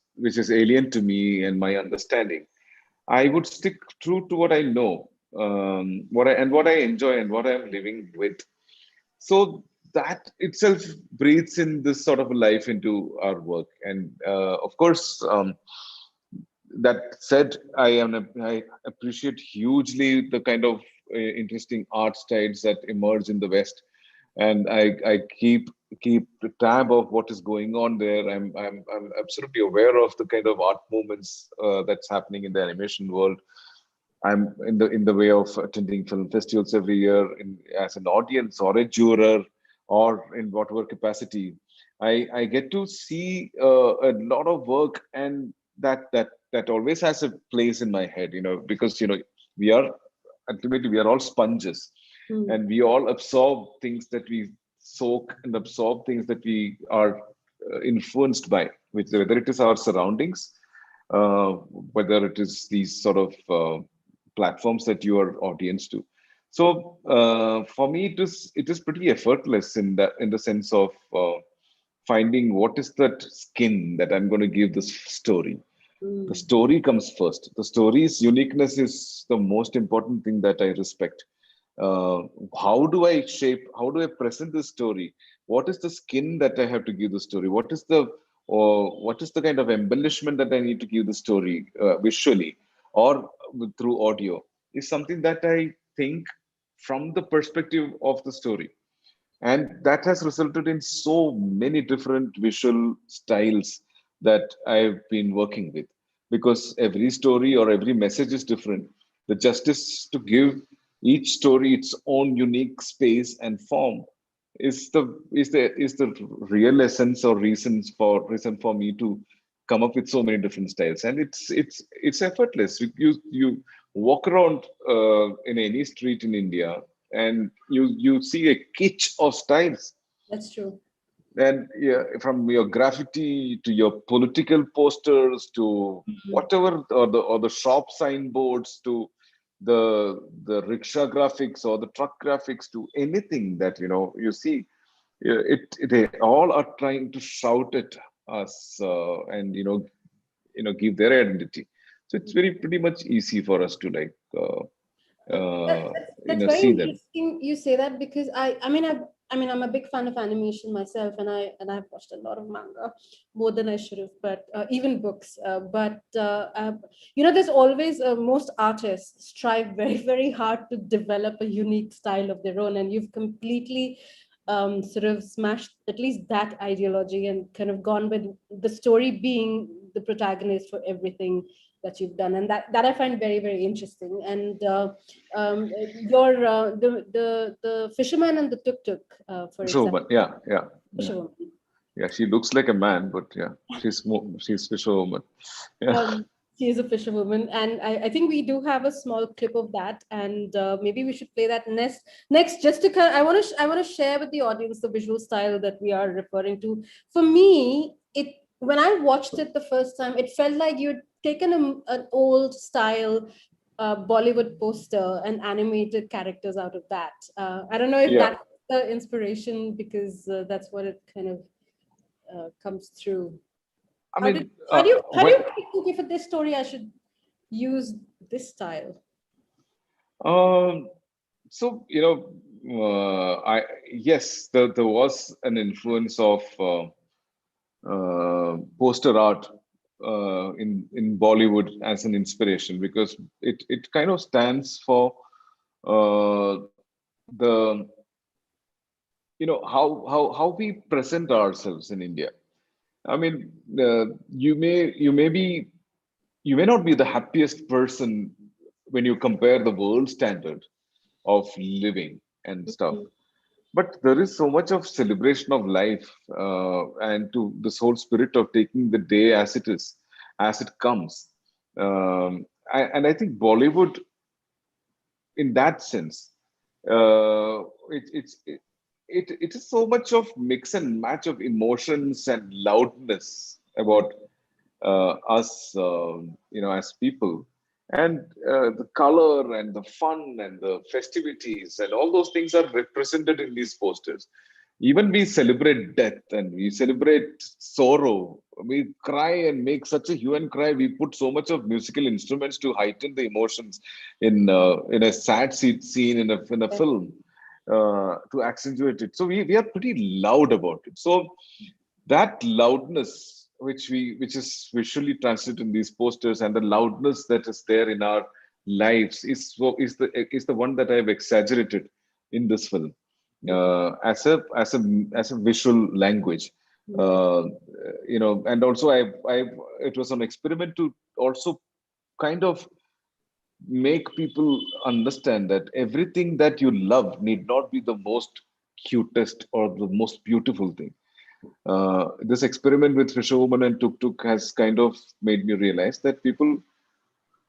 alien to me and my understanding. I would stick true to what I know, what I enjoy and what I'm living with. So that itself breathes in this sort of life into our work. And of course, that said, I appreciate hugely the kind of interesting art styles that emerge in the West, and I keep tab of what is going on there. I'm absolutely aware of the kind of art movements that's happening in the animation world. I'm in the way of attending film festivals every year as an audience or a juror, or in whatever capacity. I get to see a lot of work, and that always has a place in my head, because we are ultimately, we are all sponges, and we all absorb things that we soak, and absorb things that we are influenced by, whether it is our surroundings, whether it is these sort of platforms that you are audience to. So for me, it is pretty effortless in the sense of finding what is that skin that I'm going to give this story. The story comes first. The story's uniqueness is the most important thing that I respect. How do I present the story? What is the skin that I have to give the story? What is the kind of embellishment that I need to give the story visually or through audio? Is something that I think from the perspective of the story. And that has resulted in so many different visual styles that I've been working with, because every story or every message is different. The justice to give each story its own unique space and form is the real essence or reason for me to come up with so many different styles. And it's effortless. You walk around in any street in India, and you see a kitsch of styles. That's true. And yeah, from your graffiti to your political posters to whatever, or the shop signboards to the rickshaw graphics or the truck graphics, to anything that you see, they all are trying to shout at us, and give their identity. So it's pretty much easy for us to That's very see them. interesting you say that, because I'm a big fan of animation myself, and I've watched a lot of manga, more than I should have, but even books. There's always most artists strive very, very hard to develop a unique style of their own, and you've completely sort of smashed at least that ideology and kind of gone with the story being the protagonist for everything that you've done, and that I find very, very interesting. And your the fisherman and the tuk tuk, for So, example. but yeah. Fisherwoman. Yeah, she looks like a man, but yeah, she's fisherwoman. Yeah. She is a fisherwoman, and I think we do have a small clip of that, and maybe we should play that next. Next, just to kind, I want to share with the audience the visual style that we are referring to. For me, it when I watched it the first time, it felt like you'd taken an old style Bollywood poster and animated characters out of that. I don't know if Yeah. that's the inspiration, because that's what it kind of comes through. I How mean, do you when, think, okay, for this story I should use this style? um, so I yes, there was an influence of poster art in Bollywood as an inspiration, because it kind of stands for uh, the how we present ourselves in India. I mean, you may not be the happiest person when you compare the world standard of living and stuff, but there is so much of celebration of life, and to this whole spirit of taking the day as it is, as it comes. And I think Bollywood, in that sense, it is so much of mix and match of emotions and loudness about us, as people, and the color and the fun and the festivities and all those things are represented in these posters. Even we celebrate death and we celebrate sorrow. We cry and make such a hue and cry. We put so much of musical instruments to heighten the emotions in a sad scene in a film, to accentuate it. So we are pretty loud about it. So that loudness which is visually translated in these posters, and the loudness that is there in our lives is the one that I've exaggerated in this film, as a visual language. uh, and also I it was an experiment to also kind of make people understand that everything that you love need not be the most cutest or the most beautiful thing. This experiment with Fisherwoman and Tuk Tuk has kind of made me realize that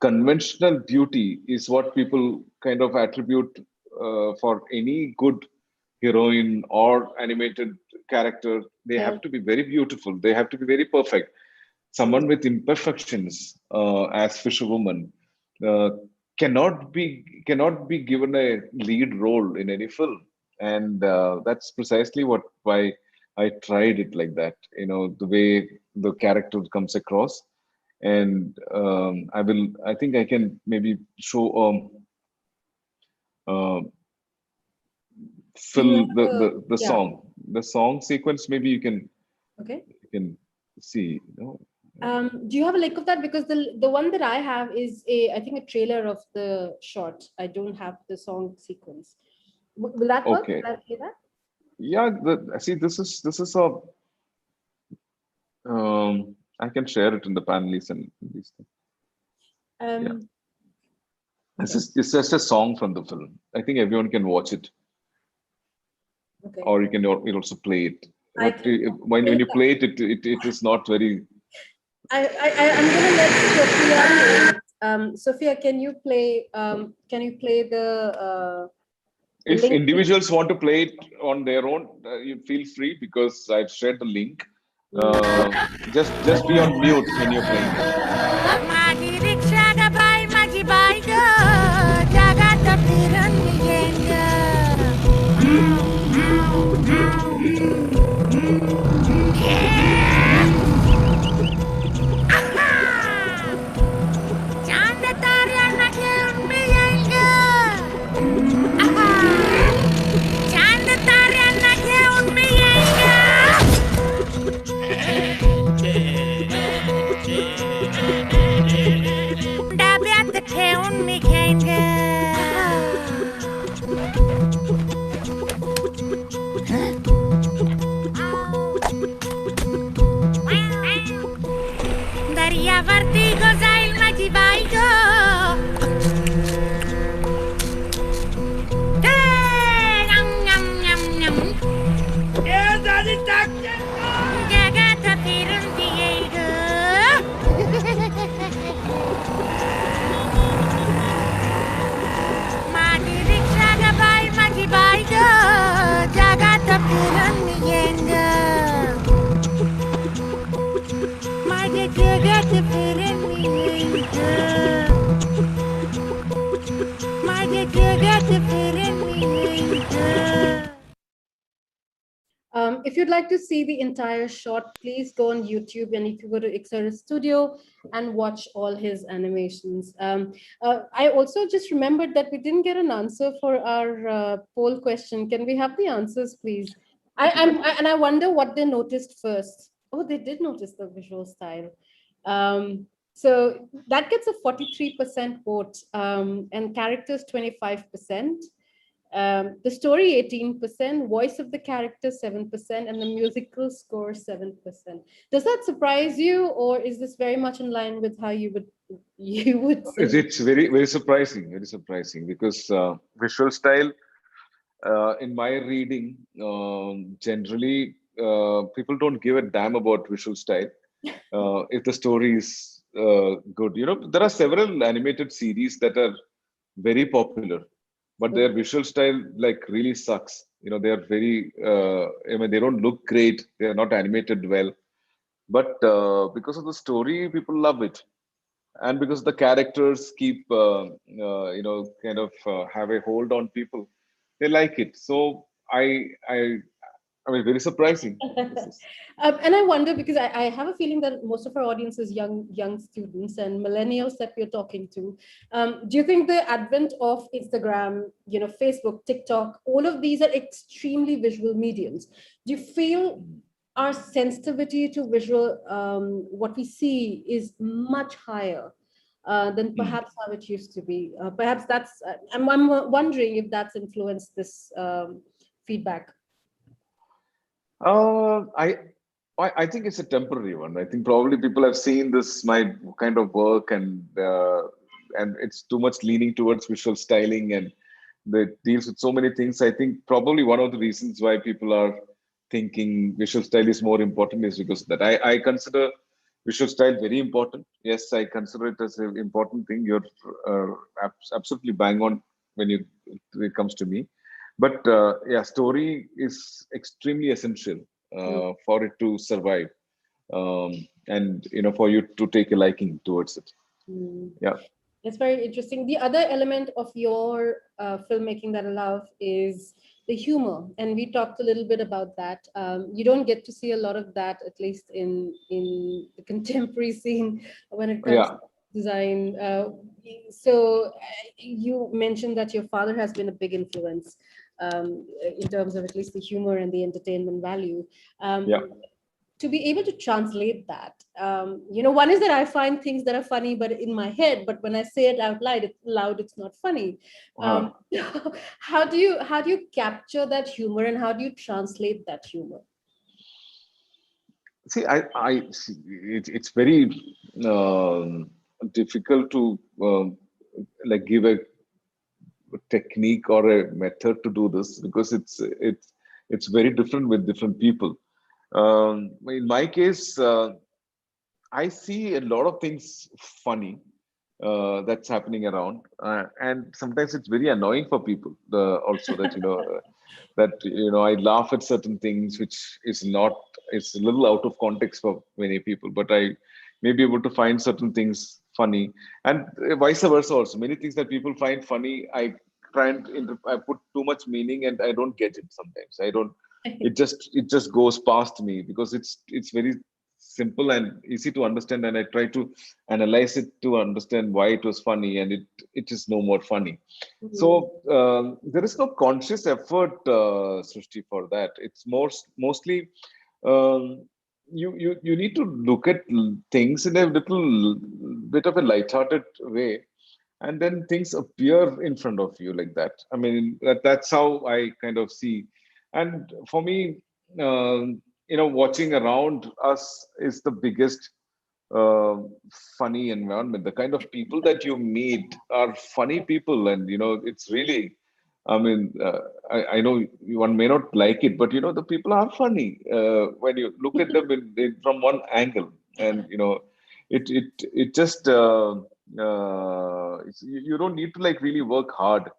conventional beauty is what people kind of attribute for any good heroine or animated character. They Yeah. have to be very beautiful, they have to be very perfect. Someone with imperfections, as Fisherwoman, uh, cannot be given a lead role in any film, and that's precisely why I tried it like that. The way the character comes across, and I think I can maybe show uh, Do you fill have a, the yeah, song sequence. Maybe okay. you can see. Do you have a link of that? Because the one that I have is I think a trailer of the short. I don't have the song sequence. Will that work? Okay. Will I play that? Yeah. See, this is a. I can share it in the panelies and these things. Um, It's just a song from the film. I think everyone can watch it, okay. or you also play it. I But can when you that. play it, it is not very. I'm gonna let Sophia. Sophia, can you play? Can you play the If link? individuals want to play it on their own, you feel free, because I've shared the link. Just be on mute when you're playing it. माझी रिक्षा ग by माझी by ग जगात फिरून येईन ग चांद ताऱ्यांना घेऊन मी येईन ग चांद ताऱ्यांना घेऊन मी येईन ग डब्यात ठेवून मी घेईन ग दर्यावरती ग जाईल माझी बाई ग हे, यम, यम, यम, यम. piranha. Mas chega de piranha. Mas chega de piranha. If you'd like to see the entire shot, please go on YouTube, and if you go to Ixar's studio and watch all his animations. I also just remembered that we didn't get an answer for our poll question. Can we have the answers, please? And I wonder what they noticed first. Oh, they did notice the visual style. So that gets a 43% vote, and characters 25%. The story 18%, voice of the character 7%, and the musical score 7%. Does that surprise you, or is this very much in line with how you would say? It's very surprising because visual style, in my reading, generally people don't give a damn about visual style if the story is good. There are several animated series that are very popular, but their visual style like really sucks. They are very. I mean, they don't look great. They are not animated well, but because of the story, people love it, and because the characters keep kind of have a hold on people, they like it. So I mean, very surprising. This is. And I wonder, because I have a feeling that most of our audience is young students and millennials that we're talking to. Do you think the advent of Instagram, Facebook, TikTok, all of these are extremely visual mediums? Do you feel our sensitivity to visual, what we see, is much higher than perhaps how it used to be? Perhaps that's, I'm wondering if that's influenced this feedback. I think it's a temporary one. I think probably people have seen this my kind of work, and it's too much leaning towards visual styling, and that deals with so many things. I think probably one of the reasons why people are thinking visual style is more important is because of that. I consider visual style very important. Yes, I consider it as an important thing. You're absolutely bang on when it comes to me. But yeah, story is extremely essential for it to survive, and for you to take a liking towards it. Yeah. It's very interesting. The other element of your filmmaking that I love is the humor, and we talked a little bit about that. You don't get to see a lot of that, at least in the contemporary scene, when it comes to design. So you mentioned that your father has been a big influence in terms of at least the humor and the entertainment value. To be able to translate that, one is that I find things that are funny but in my head, but when I say it out loud, it's not funny. How do you capture that humor, and how do you translate that humor? See, I see, it's very difficult to like give a technique or a method to do this, because it's very different with different people. In my case, I see a lot of things funny that's happening around, and sometimes it's very annoying for people. Also, that that I laugh at certain things which is not, it's a little out of context for many people, but I may be able to find certain things funny, and vice versa also. Many things that people find funny, I try and I put too much meaning, and I don't get it sometimes. I don't. It just goes past me, because it's very simple and easy to understand, and I try to analyze it to understand why it was funny, and it is no more funny. So there is no conscious effort, Srishti, for that. It's mostly you need to look at things in a little bit of a lighthearted way, and then things appear in front of you like that. I mean, that's how I kind of see. And for me, watching around us is the biggest uh, funny environment. The kind of people that you meet are funny people, and it's really. I mean, I know one may not like it, but the people are funny when you look at them from one angle, and it just you don't need to like really work hard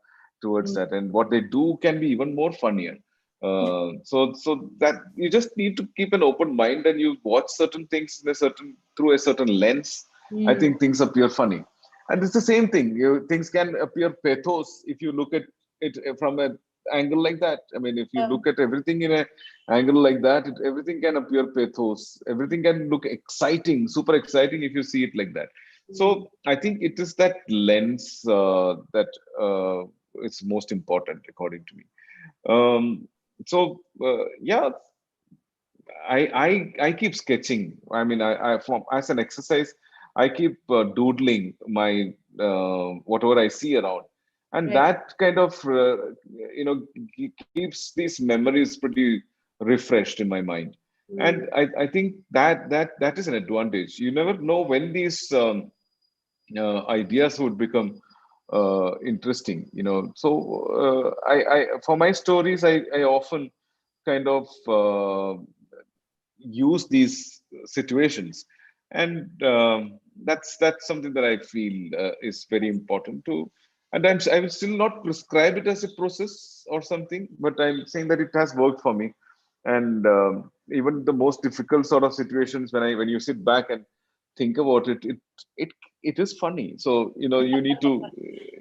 towards that, and what they do can be even more funnier. So that you just need to keep an open mind, and you watch certain things in a certain through a certain lens. I think things appear funny, and it's the same thing. Things can appear pathos if you look at it from an angle like that. I mean, if you look at everything in a angle like that, everything can appear pathos. Everything can look exciting, super exciting if you see it like that. So I think it is that lens that is most important, according to me. Yeah, I keep sketching. I mean, as an exercise, I keep doodling my whatever I see around, and Right. that kind of keeps these memories pretty refreshed in my mind. And I think that is an advantage. You never know when these ideas would become interesting. I for my stories, I often kind of use these situations, and that's something that I feel is very important to. And I will still not prescribe it as a process or something, but I'm saying that it has worked for me. And even the most difficult sort of situations, when you sit back and think about it, it it is funny. So you need to,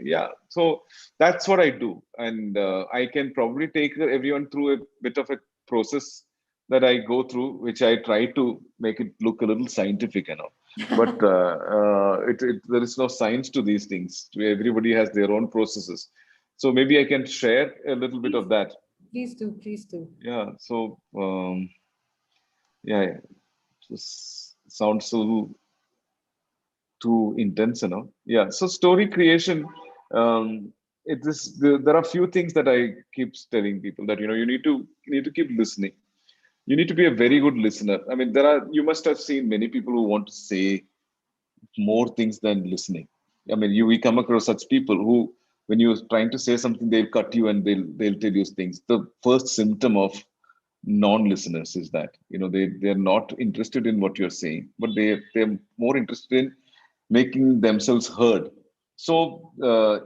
yeah. So that's what I do, and I can probably take everyone through a bit of a process that I go through, which I try to make it look a little scientific and all. But there is no science to these things. Everybody has their own processes. So maybe I can share a little bit of that. Please do, please do. Yeah. So yeah, just sounds so too intense, Yeah. So story creation. It is there are few things that I keep telling people that you need to keep listening. You need to be a very good listener. I mean, you must have seen many people who want to say more things than listening. I mean, we come across such people who, when you're trying to say something, they'll cut you and they'll tell you things. The first symptom of non-listeners is that they're not interested in what you're saying, but they're more interested in making themselves heard. So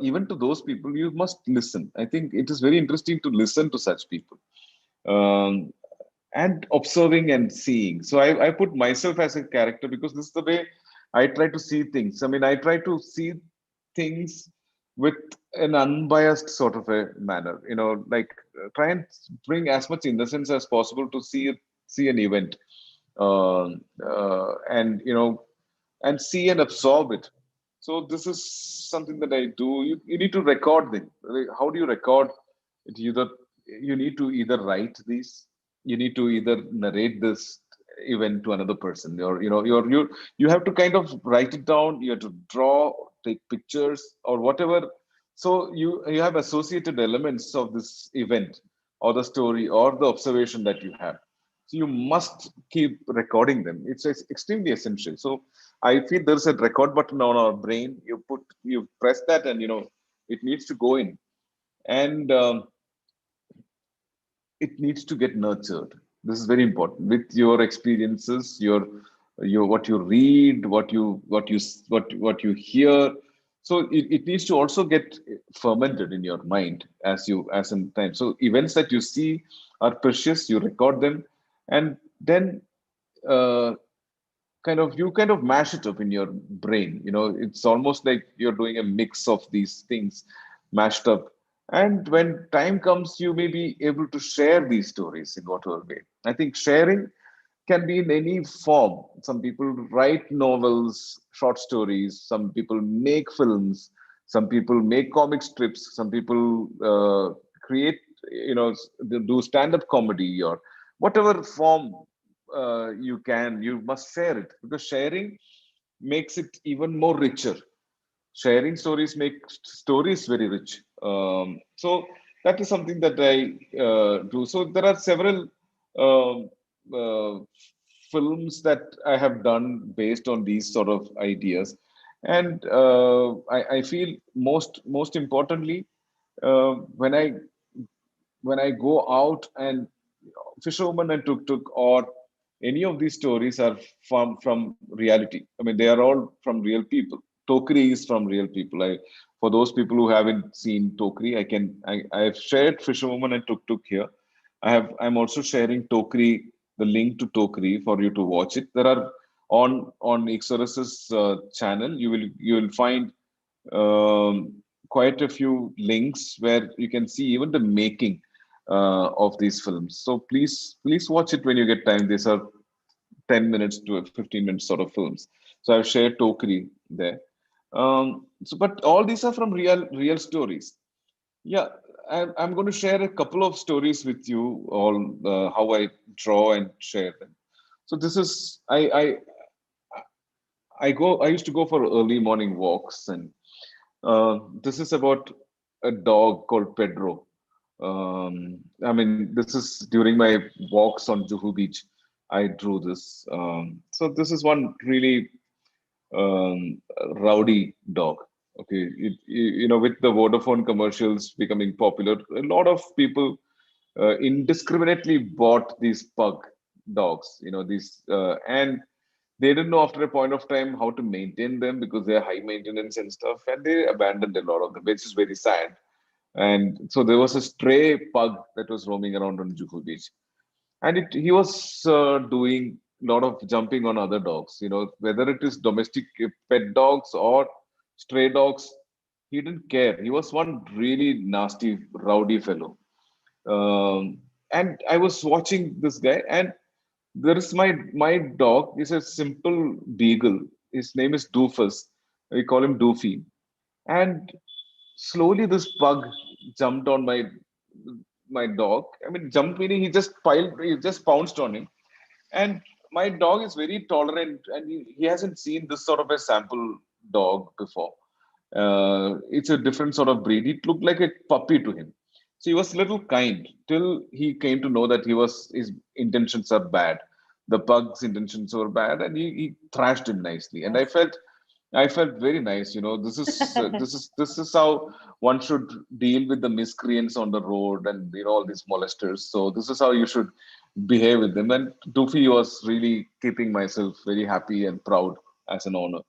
even to those people, you must listen. I think it is very interesting to listen to such people. Um, and observing and seeing. So I put myself as a character because this is the way I try to see things. I mean, I try to see things with an unbiased sort of a manner. Like try and bring as much innocence as possible to see an event, and and see and absorb it. So this is something that I do. You need to record them. How do you record it? You need to either write these, you need to either narrate this event to another person, or you have to kind of write it down. You have to draw, take pictures, or whatever. So you have associated elements of this event, or the story, or the observation that you have. So you must keep recording them. It's extremely essential. So I feel there's a record button on our brain. You press that, and it needs to go in, and it needs to get nurtured. This is very important with your experiences, your what you read, what you hear. So it needs to also get fermented in your mind as in time. So events that you see are precious. You record them, and then uh, you kind of mash it up in your brain. It's almost like you're doing a mix of these things mashed up, and when time comes, you may be able to share these stories in whatever way. I think sharing can be in any form. Some people write novels, short stories, some people make films, some people make comic strips, some people create, they do stand-up comedy, or whatever form you must share it, because sharing makes it even more richer. Sharing stories make stories very rich. So that is something that I do. So there are several um, uh, films that I have done based on these sort of ideas, and I feel most importantly, when I go out, and Fisherwoman and Tuk Tuk, or any of these stories are from reality. I mean, they are all from real people. Tokri is from real people. For those people who haven't seen Tokri, I've shared Fisherwoman and Tuk Tuk here. I'm also sharing Tokri, the link to Tokri for you to watch it. There are on Ixorus's channel, you will find quite a few links where you can see even the making of these films. So please watch it when you get time. These are 10 minutes to 15 minutes sort of films. So I've shared Tokri there. But all these are from real stories. Yeah, I'm going to share a couple of stories with you all, how I draw and share them. So this is I used to go for early morning walks, and this is about a dog called Pedro. I mean, this is during my walks on Juhu Beach. I drew this. So this is one really rowdy dog. Okay, with the Vodafone commercials becoming popular, a lot of people indiscriminately bought these pug dogs. And they didn't know after a point of time how to maintain them because they're high maintenance and stuff, and they abandoned a lot of them, which is very sad. And so there was a stray pug that was roaming around on Juhu Beach, and he was doing a lot of jumping on other dogs. Whether it is domestic pet dogs or stray dogs, he didn't care. He was one really nasty, rowdy fellow. And I was watching this guy, and there is my dog is a simple beagle. His name is Doofus. We call him Doofy. And slowly this pug jumped on my dog. I mean, jump meaning he just pounced on him. And my dog is very tolerant, and he hasn't seen this sort of a sample dog before. It's a different sort of breed. It looked like a puppy to him. So he was a little kind till he came to know that his intentions are bad. The pug's intentions were bad, and he thrashed him nicely. And I felt very nice. This is how one should deal with the miscreants on the road, and all these molesters. So this is how you should behave with them. And Doofy was really keeping myself very happy and proud as an owner.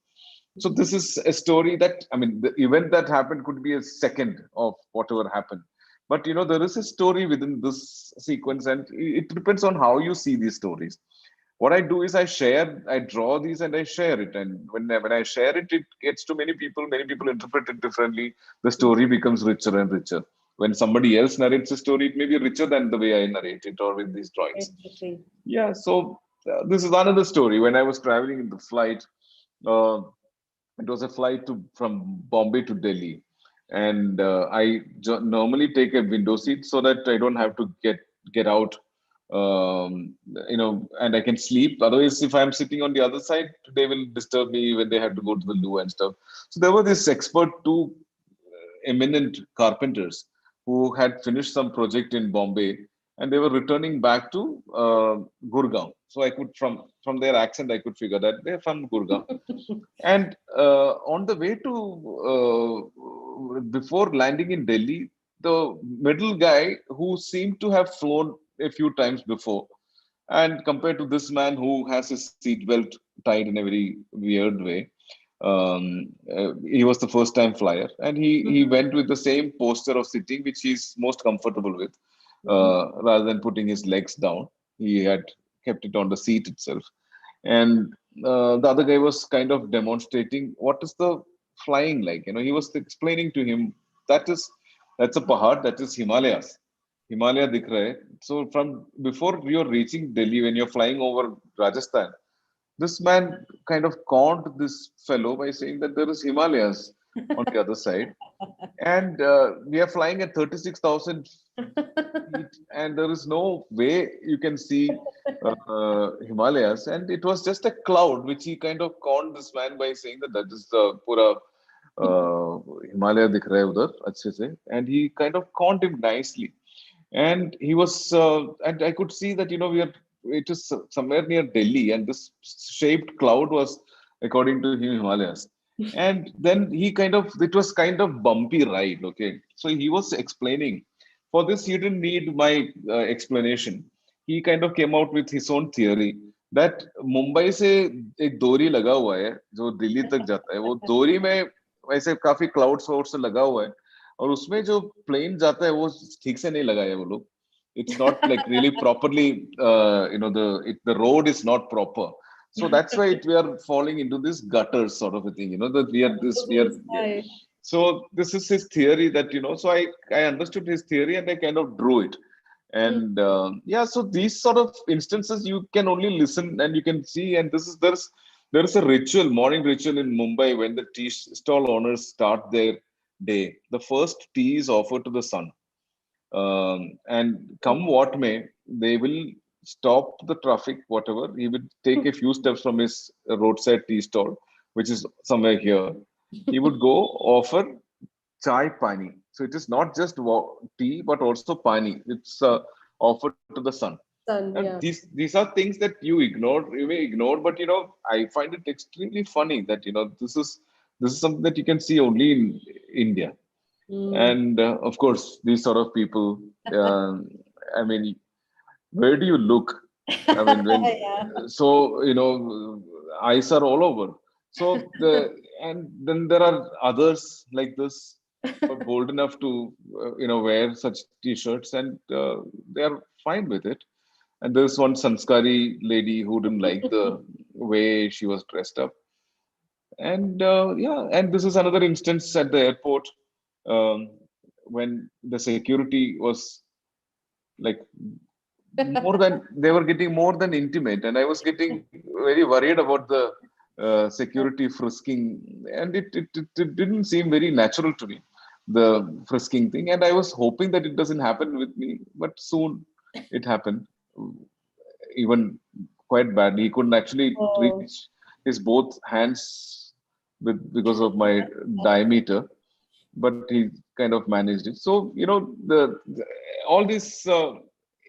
So this is a story that, I mean, the event that happened could be a second of whatever happened. But there is a story within this sequence, and it depends on how you see these stories. What I do is I draw these and I share it. And when I share it, it gets to many people. Many people interpret it differently. The story becomes richer and richer. When somebody else narrates a story, it may be richer than the way I narrate it or with these drawings. Interesting. Yeah, so this is another story. When I was traveling in the flight, uh, it was a flight from Bombay to Delhi, and I normally take a window seat so that I don't have to get out, and I can sleep. Otherwise, if I'm sitting on the other side, they will disturb me when they have to go to the loo and stuff. So there were this two eminent carpenters who had finished some project in Bombay, and they were returning back to Gurgaon. So I could, from their accent, I could figure that they're from Gurgaon. And on the way to before landing in Delhi, the middle guy who seemed to have flown a few times before, and compared to this man who has his seatbelt tied in a very weird way, he was the first time flyer, and he went with the same posture of sitting which he's most comfortable with, rather than putting his legs down. He had kept it on the seat itself, and the other guy was kind of demonstrating what is the flying like. He was explaining to him that that's a pahad, that is Himalaya dikh raha hai. So from before you're reaching Delhi, when you're flying over Rajasthan, this man kind of conned this fellow by saying that there is Himalayas on the other side, and we are flying at 36,000 feet, and there is no way you can see Himalayas, and it was just a cloud, which he kind of conned this man by saying that is the pura Himalaya dikh raha hai udhar अच्छे से, and he kind of conned him nicely. And he was and I could see that it is somewhere near Delhi, and this shaped cloud was, according to him, Himalayas. And then it was kind of bumpy ride. Okay, so he was explaining. For this, you didn't need my explanation. He kind of came out with his own theory that Mumbai से एक डोरी लगा हुआ है जो दिल्ली तक जाता है, वो डोरी में वैसे काफी क्लाउड सोर्स लगा हुआ है, और उसमें जो प्लेन जाता है वो ठीक से नहीं लगाया वो लोग. It's not like really properly, the road is not proper. So that's why we are falling into this gutters sort of a thing, that we are. So this is his theory that, so I understood his theory and I kind of drew it. And so these sort of instances you can only listen and you can see. And there is a ritual, morning ritual in Mumbai when the tea stall owners start their day. The first tea is offered to the sun. And come what may, they will stop the traffic, whatever. He would take a few steps from his roadside tea stall, which is somewhere here. He would go offer chai pani. So it is not just tea, but also pani. It's offered to the sun. And these are things that you may ignore, but I find it extremely funny that this is something that you can see only in India. And of course, these sort of people, I mean, where do you look? I mean, so eyes are all over. So and then there are others like this who are bold enough to wear such t-shirts, and they are fine with it. And there's one sanskari lady who didn't like the way she was dressed up. And and this is another instance at the airport, when the security was like more than, they were getting more than intimate, and I was getting very worried about the security frisking, and it didn't seem very natural to me, the frisking thing. And I was hoping that it doesn't happen with me, but soon it happened, even quite badly. He couldn't actually reach his both hands because of my diameter, but he kind of managed it. So all these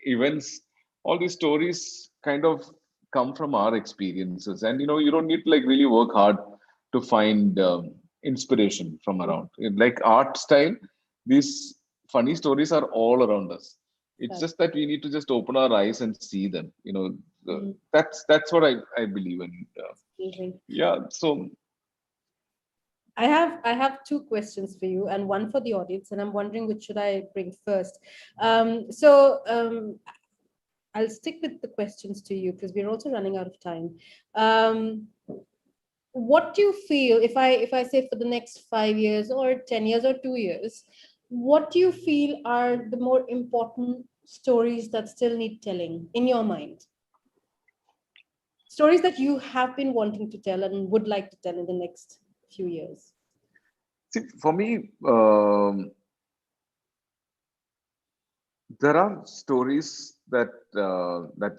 events, all these stories kind of come from our experiences, and you don't need to like really work hard to find inspiration from around. Like art style, these funny stories are all around us. It's just that we need to just open our eyes and see them. That's what I believe in. So I have two questions for you and one for the audience, and I'm wondering which should I bring first. I'll stick with the questions to you because we're also running out of time. What do you feel, if I say for the next 5 years or 10 years or 2 years, what do you feel are the more important stories that still need telling in your mind? Stories that you have been wanting to tell and would like to tell in the next few years. See, for me, there are stories that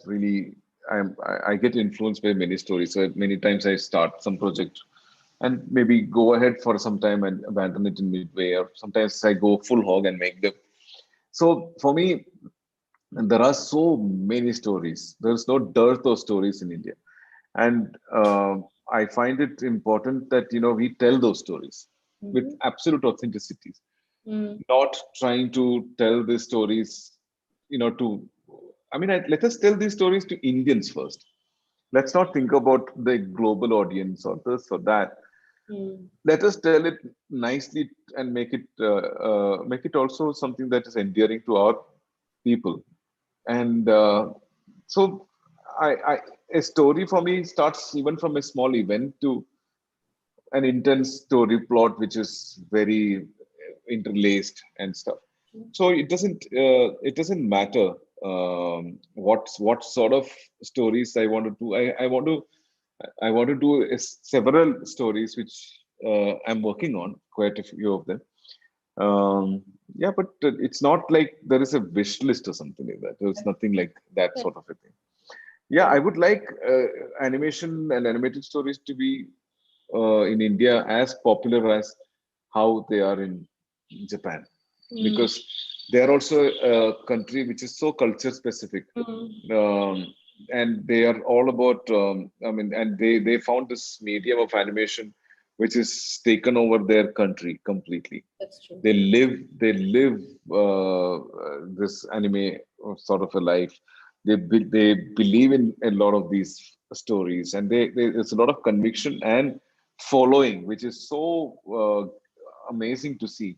really I get influenced by many stories. So many times I start some project and maybe go ahead for some time and abandon it in midway, or sometimes I go full hog and make them. So for me, there are so many stories. There's no dearth of stories in India, and I find it important that we tell those stories with absolute authenticity, not trying to tell these stories, let us tell these stories to Indians first. Let's not think about the global audience or this or that. Let us tell it nicely and make it also something that is endearing to our people. And so a story for me starts even from a small event to an intense story plot, which is very interlaced and stuff. So it doesn't matter what sort of stories I want to do. I want to do several stories which I'm working on, quite a few of them. But it's not like there is a wish list or something like that. There's nothing like that sort of a thing. I would like animation and animated stories to be in India as popular as how they are in Japan, because they are also a country which is so culture specific, and they are all about. And they found this medium of animation which is taken over their country completely. That's true. They live this anime sort of a life. They believe in a lot of these stories, and there's a lot of conviction and following, which is so amazing to see.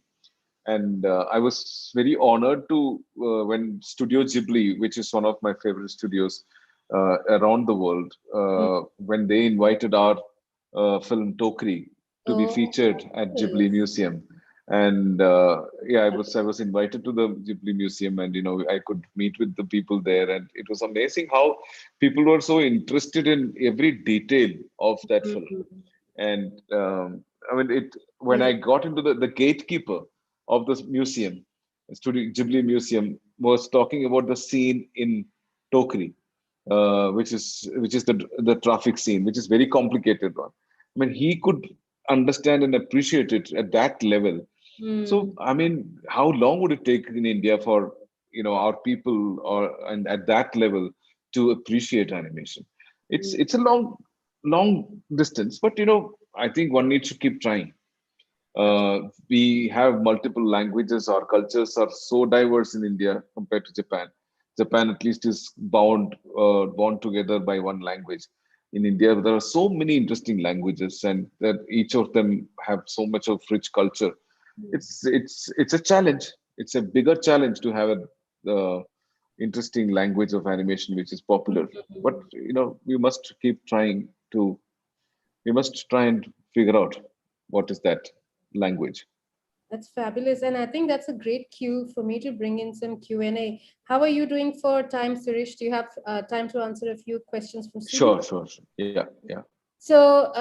And I was very honored to when Studio Ghibli, which is one of my favorite studios around the world, when they invited our film Tokri to be Oh, featured at Ghibli nice. Museum. And yeah, I was invited to the Ghibli Museum, and I could meet with the people there, and it was amazing how people were so interested in every detail of that film. Mhm. And I mean, it when Yes. I got into the gatekeeper of this museum, Studio Ghibli Museum, was talking about the scene in Tokri, which is the traffic scene, which is very complicated one. I mean, he could understand and appreciate it at that level. So, Mm, I mean, how long would it take in India for our people or and at that level to appreciate animation? It's a long distance, but I think one needs to keep trying. We have multiple languages. Our cultures are so diverse in India compared to Japan. Japan at least is bound together by one language. In India, there are so many interesting languages, and that each of them have so much of rich culture. It's a challenge. It's a bigger challenge to have a interesting language of animation which is popular. But we must keep trying to. We must try and figure out what is that language. that's fabulous, and I think that's a great cue for me to bring in some Q&A. How are you doing for time, Suresh? Do you have time to answer a few questions from studio? Sure. Yeah. So,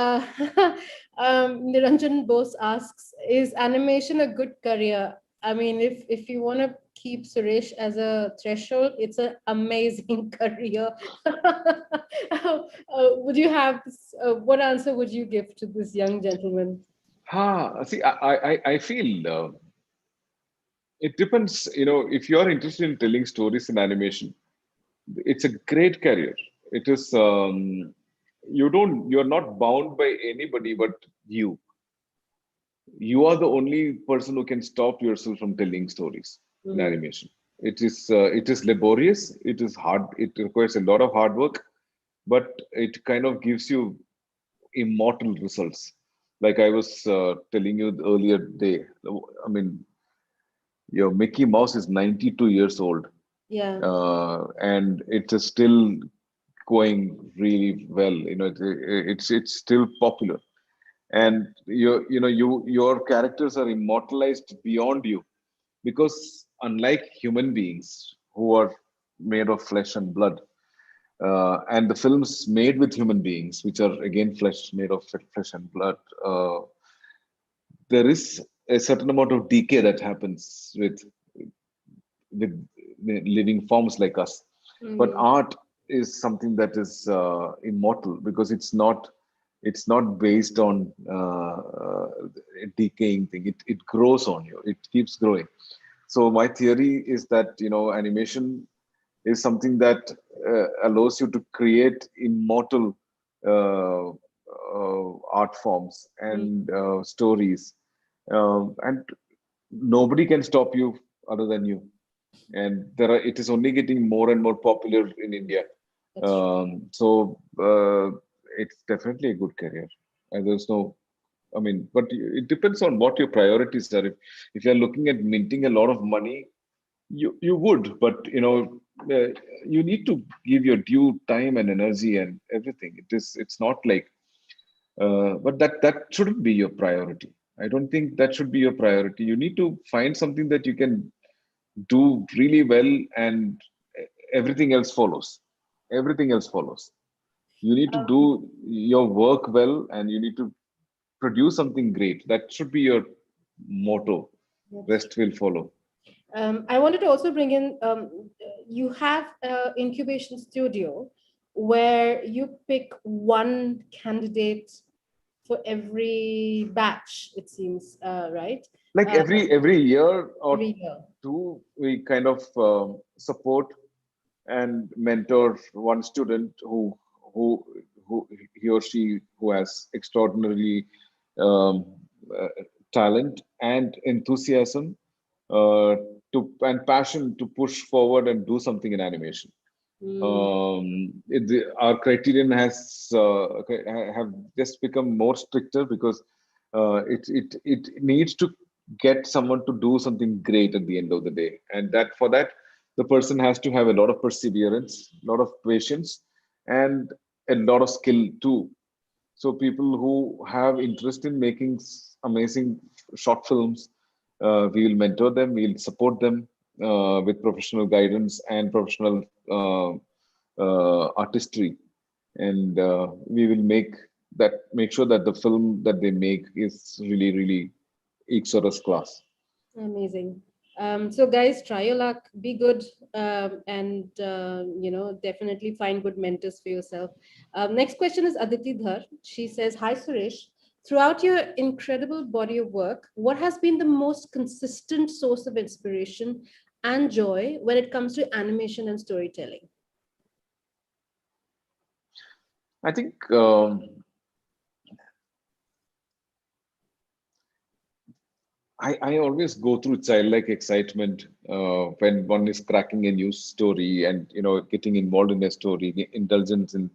Niranjan Bose asks, is animation a good career? I mean, if you want to keep Suresh as a threshold, it's an amazing career. Would you have what answer would you give to this young gentleman? See, I feel it depends. If you are interested in telling stories in animation, it's a great career. It is. You're not bound by anybody but you. You are the only person who can stop yourself from telling stories in Mm, animation. It is laborious. It is hard. It requires a lot of hard work, but it kind of gives you immortal results. Like I was telling you the earlier day. I mean, your Mickey Mouse is 92 years old, yeah. and it is still going really well. It's still popular, and your characters are immortalized beyond you, because unlike human beings who are made of flesh and blood, and the films made with human beings, which are again made of flesh and blood, there is a certain amount of decay that happens with living forms like us. But Mm, art is something that is immortal, because it's not based on a decaying thing. It grows on you. It keeps growing. So my theory is that animation is something that allows you to create immortal art forms mm, and stories, and nobody can stop you other than you. And it is only getting more and more popular in India. that's true. So it's definitely a good career. And there's no, I mean, but it depends on what your priorities are. If you're looking at minting a lot of money, you would, but you need to give your due time and energy and everything. It's not like, but that shouldn't be your priority. I don't think that should be your priority. You need to find something that you can do really well, and everything else follows. Everything else follows. You need to do your work well, and you need to produce something great. That should be your motto. That's Rest will follow. I wanted to also bring in you have an incubation studio where you pick one candidate for every batch, it seems, right? Like Uh, every year or every year. two, we kind of support and mentor one student who who he or she who has extraordinarily um, uh, talent and enthusiasm, uh, and passion to push forward and do something in animation. Mm, Our criterion have just become more stricter, because it needs to get someone to do something great at the end of the day. And that for that, the person has to have a lot of perseverance, a lot of patience, and a lot of skill too. So people who have interest in making amazing short films, we will mentor them, we'll support them with professional guidance and professional artistry, and we will make sure that the film that they make is really, really Ixoras class. Amazing. So guys, try your luck, be good, and definitely find good mentors for yourself. Next question is Aditi Dhar. She says, "Hi Suresh. Throughout your incredible body of work, what has been the most consistent source of inspiration and joy when it comes to animation and storytelling?" I think I always go through childlike excitement when one is cracking a new story and getting involved in a story, indulgence in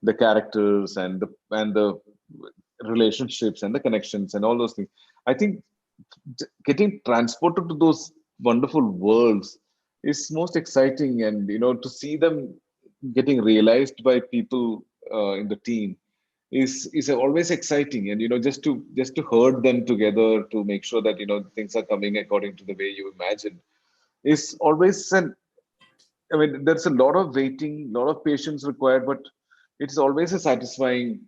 the characters and the relationships and the connections and all those things. I think getting transported to those wonderful worlds is most exciting, and to see them getting realized by people in the team is always exciting. And just to herd them together to make sure that things are coming according to the way you imagine is always an I mean, there's a lot of waiting, a lot of patience required, but it's always a satisfying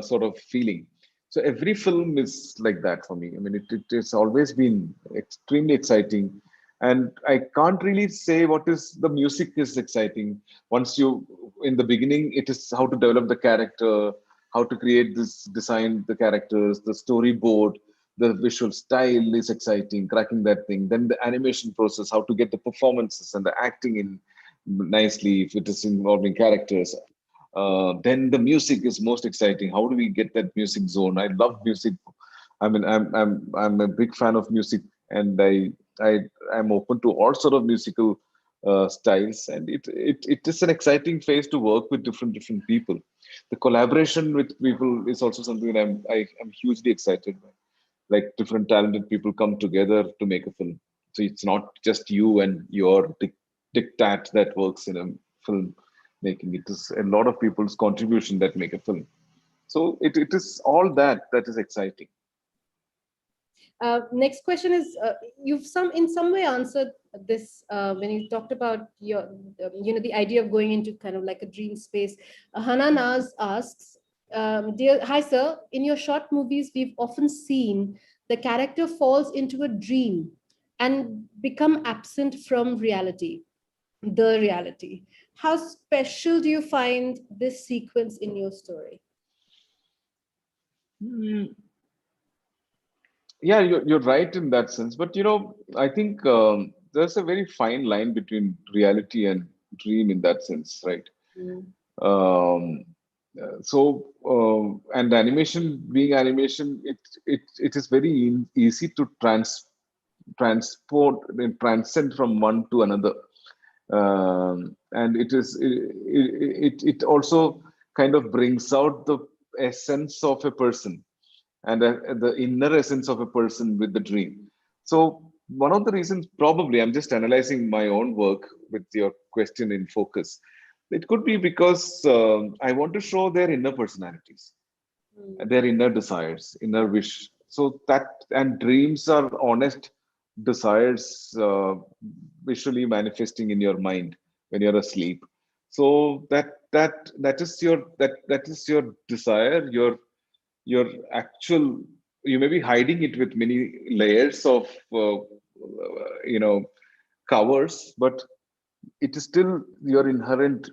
sort of feeling. So every film is like that for me. I mean, it's always been extremely exciting, and I can't really say what is the music is exciting. Once you in the beginning, it is how to develop the character, how to create this, design the characters, the storyboard, the visual style is exciting, cracking that thing. Then the animation process, how to get the performances and the acting in nicely if it is involving characters. Then the music is most exciting. How do we get that music zone? I love music. I mean, I'm a big fan of music, and I'm open to all sort of musical styles, and it is an exciting phase to work with different people. The collaboration with people is also something that I'm hugely excited by. Like different talented people come together to make a film. So it's not just you and your diktat that works in a film making. It is a lot of people's contribution that make a film. So it is all that is exciting. Next question is, you've in some way answered this when you talked about your the idea of going into kind of like a dream space. Hana Naz asks, dear, hi sir, in your short movies we've often seen the character falls into a dream and become absent from the reality. How special do you find this sequence in your story? Yeah, you're right in that sense. But I think there's a very fine line between reality and dream in that sense, right? Mm. And animation, being animation, it is very easy to transport and transcend from one to another. And it also kind of brings out the essence of a person and the inner essence of a person with the dream. So one of the reasons, probably, I'm just analyzing my own work with your question in focus. It could be because I want to show their inner personalities, their inner desires, inner wish. So that, and dreams are honest desires visually manifesting in your mind when you're asleep. So that is your desire, your actual. You may be hiding it with many layers of you know covers, but it is still your inherent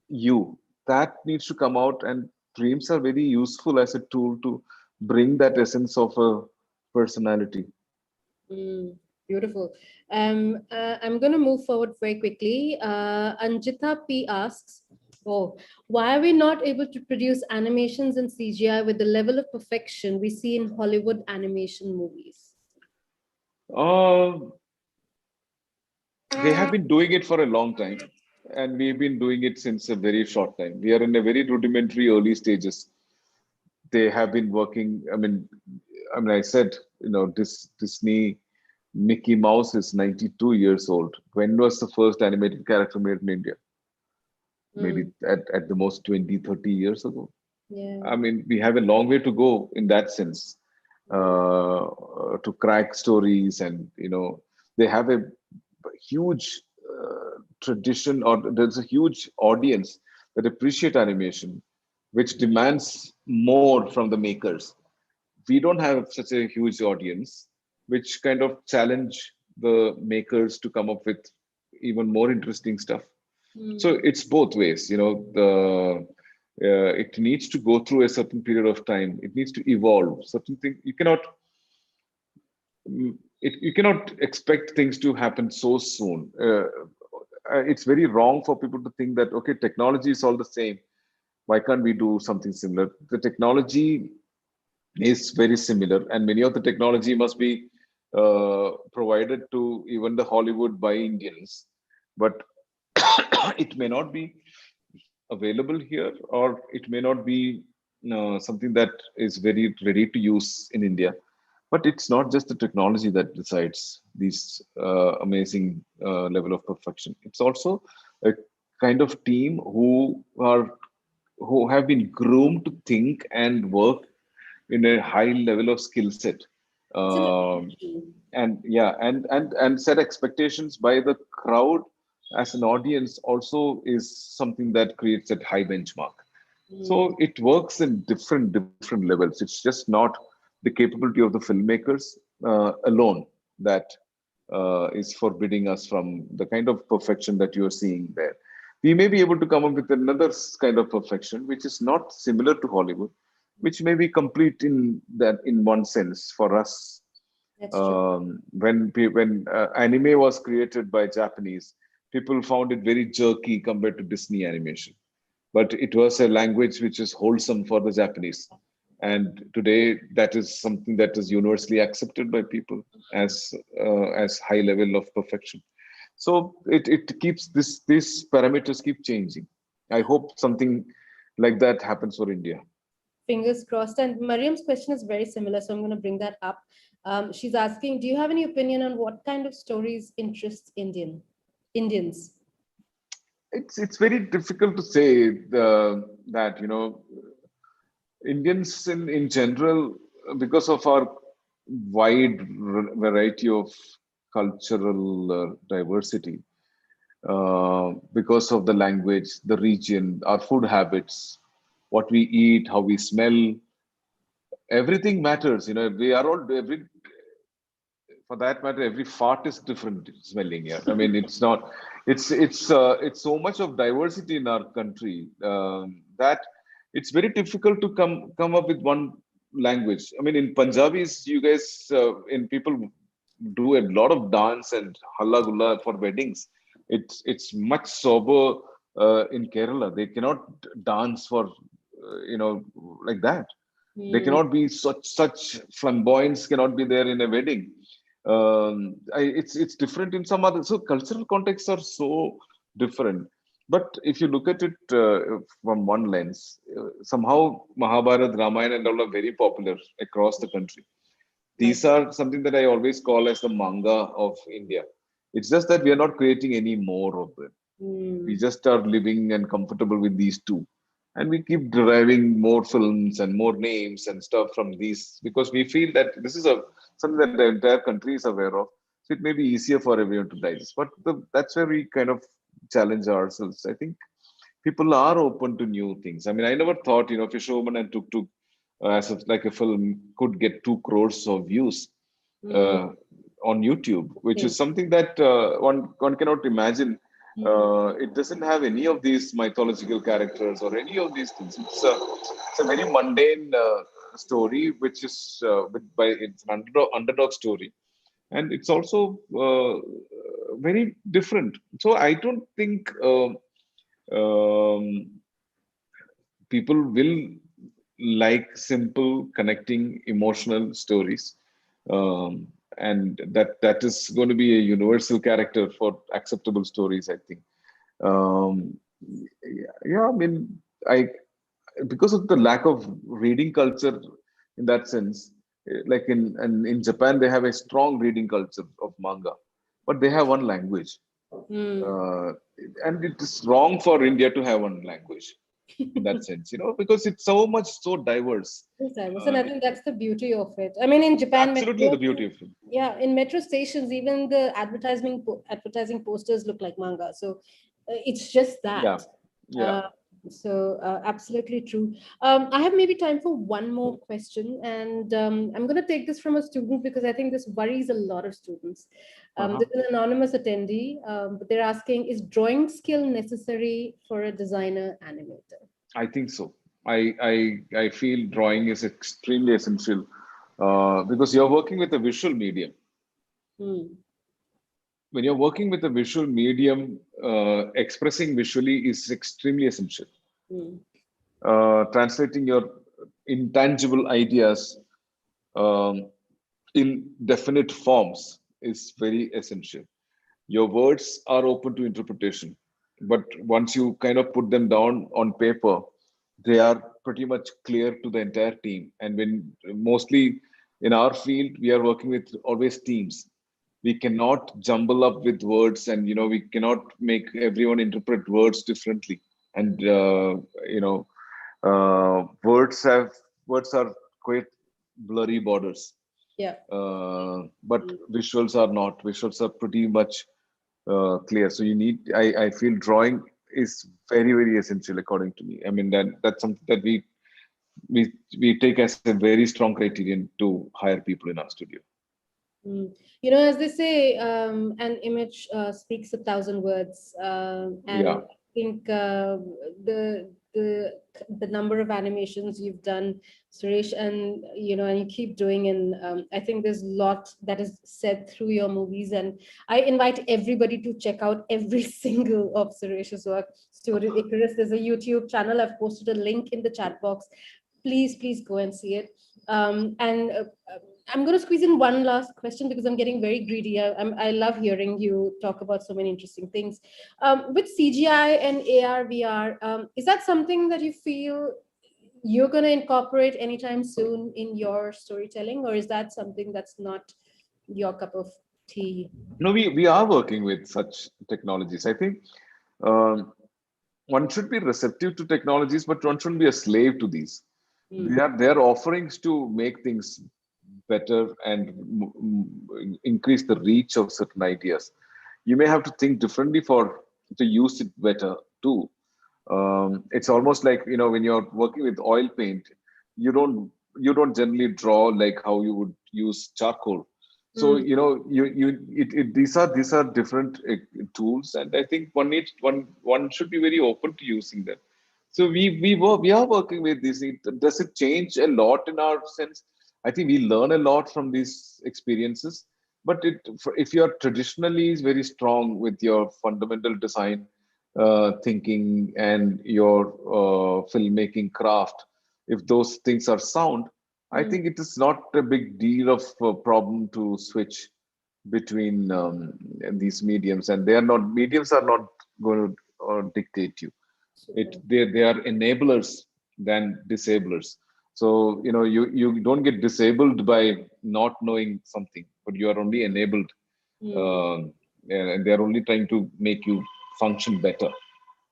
you that needs to come out, and dreams are very useful as a tool to bring that essence of a personality. Mm, beautiful. I'm going to move forward very quickly. Anjita P asks, "Oh, why are we not able to produce animations and CGI with the level of perfection we see in Hollywood animation movies?" uh, they have been doing it for a long time, and we've been doing it since a very short time. We are in a very rudimentary early stages. They have been working. I mean, I said, Disney Mickey Mouse is 92 years old. When was the first animated character made in India? Maybe at the most 20, 30 years ago. Yeah. I mean, we have a long way to go in that sense, to crack stories, and they have a huge tradition, or there's a huge audience that appreciate animation, which demands more from the makers. We don't have such a huge audience, which kind of challenge the makers to come up with even more interesting stuff. So it's both ways, the it needs to go through a certain period of time. It needs to evolve. Certain thing you cannot you cannot expect things to happen so soon. It's very wrong for people to think that okay, technology is all the same. Why can't we do something similar? The technology is very similar, and many of the technology must be provided to even the Hollywood by Indians, but it may not be available here, or it may not be something that is very ready to use in India. But it's not just the technology that decides this amazing level of perfection. It's also a kind of team who have been groomed to think and work in a high level of skill set. It's an Um, evolution. and yeah, and set expectations by the crowd as an audience also is something that creates that high benchmark. So it works in different levels. It's just not the capability of the filmmakers alone that is forbidding us from the kind of perfection that you are seeing there. We may be able to come up with another kind of perfection which is not similar to Hollywood, which may be complete in that in one sense for us. That's true. When anime was created by Japanese, people found it very jerky compared to Disney animation, but it was a language which is wholesome for the Japanese. And today, that is something that is universally accepted by people as high level of perfection. So it keeps these parameters keep changing. I hope something like that happens for India. Fingers crossed. And Mariam's question is very similar, so I'm going to bring that up. She's asking, do you have any opinion on what kind of stories interests Indians? It's very difficult to say that Indians in general, because of our wide variety of cultural diversity, because of the language, the region, our food habits, what we eat, how we smell, everything matters. We are all every for that matter, every fart is different smelling here. I mean, it's not. It's so much of diversity in our country that it's very difficult to come up with one language. I mean, in Punjabis, you guys in people do a lot of dance and halla gulla for weddings. It's much sober in Kerala. They cannot dance for like that. They cannot be such flamboyance cannot be there in a wedding. It's different in some other. So cultural contexts are so different. But if you look at it from one lens, somehow Mahabharata, Ramayana, and all are very popular across the country. These are something that I always call as the manga of India. It's just that we are not creating any more of them. We just are living and comfortable with these two. And we keep deriving more films and more names and stuff from these because we feel that this is something that the entire country is aware of. So it may be easier for everyone to digest. But that's where we kind of challenge ourselves. I think people are open to new things. I mean, I never thought, Fisherwoman and Tuk Tuk like a film could get 2 crores of views uh, on YouTube, which is something that one cannot imagine. It doesn't have any of these mythological characters or any of these things. It's a very mundane story, which is it's an underdog story, and it's also very different. So I don't think um, people will like simple, connecting, emotional stories, and that is going to be a universal character for acceptable stories, I think. Um, yeah, I mean, I because of the lack of reading culture in that sense, Like in Japan, they have a strong reading culture of manga, but they have one language. Mm. And it is wrong for India to have one language in that sense, because it's so much so diverse. Yes, I was, and I think that's the beauty of it. I mean, in Japan, when you Absolutely go the beauty of it. yeah, in metro stations, even the advertising posters look like manga. So it's just Yeah, that. yeah. Uh, Absolutely true. I have maybe time for one more question, and I'm going to take this from a student because I think this worries a lot of students. Uh-huh. This is an anonymous attendee, but they're asking: is drawing skill necessary for a designer animator? I think so. I feel drawing is extremely essential because you're working with a visual medium. Hmm. When you're working with a visual medium, expressing visually is extremely essential. Hmm. Translating your intangible ideas um, in definite forms is very essential. Your words are open to interpretation, but once you kind of put them down on paper, they are pretty much clear to the entire team. And when mostly in our field, we are working with always teams. We cannot jumble up with words, and we cannot make everyone interpret words differently. And you know, words are quite blurry borders, Yeah. but visuals are not. Visuals are pretty much clear. So you need. I feel drawing is very very essential according to me. I mean that's something that we take as a very strong criterion to hire people in our studio. Mm. You know, as they say, an image speaks 1,000 words, and Yeah. I think the the number of animations you've done, Suresh, and and you keep doing, and I think there's a lot that is said through your movies, and I invite everybody to check out every single of Suresh's work. Story Icarus, there's a YouTube channel. I've posted a link in the chat box. Please go and see it. And I'm going to squeeze in one last question because I'm getting very greedy. I love hearing you talk about so many interesting things. With CGI and AR, VR, is that something that you feel you're going to incorporate anytime soon in your storytelling, or is that something that's not your cup of tea? No, we are working with such technologies. I think um, one should be receptive to technologies, but one shouldn't be a slave to these. They are offerings to make things better and increase the reach of certain ideas. You may have to think differently for to use it better too. It's almost like when you're working with oil paint, you don't generally draw like how you would use charcoal. So these are different tools, and I think one should be very open to using them. So we are working with this. Does it change a lot in our sense? I think we learn a lot from these experiences. But if you are traditionally very strong with your fundamental design thinking and your filmmaking craft, if those things are sound, I think it is not a big deal of a problem to switch between these mediums, and mediums are not going to dictate you. They are enablers than disablers. So you don't get disabled by not knowing something, but you are only enabled, and they are only trying to make you function better.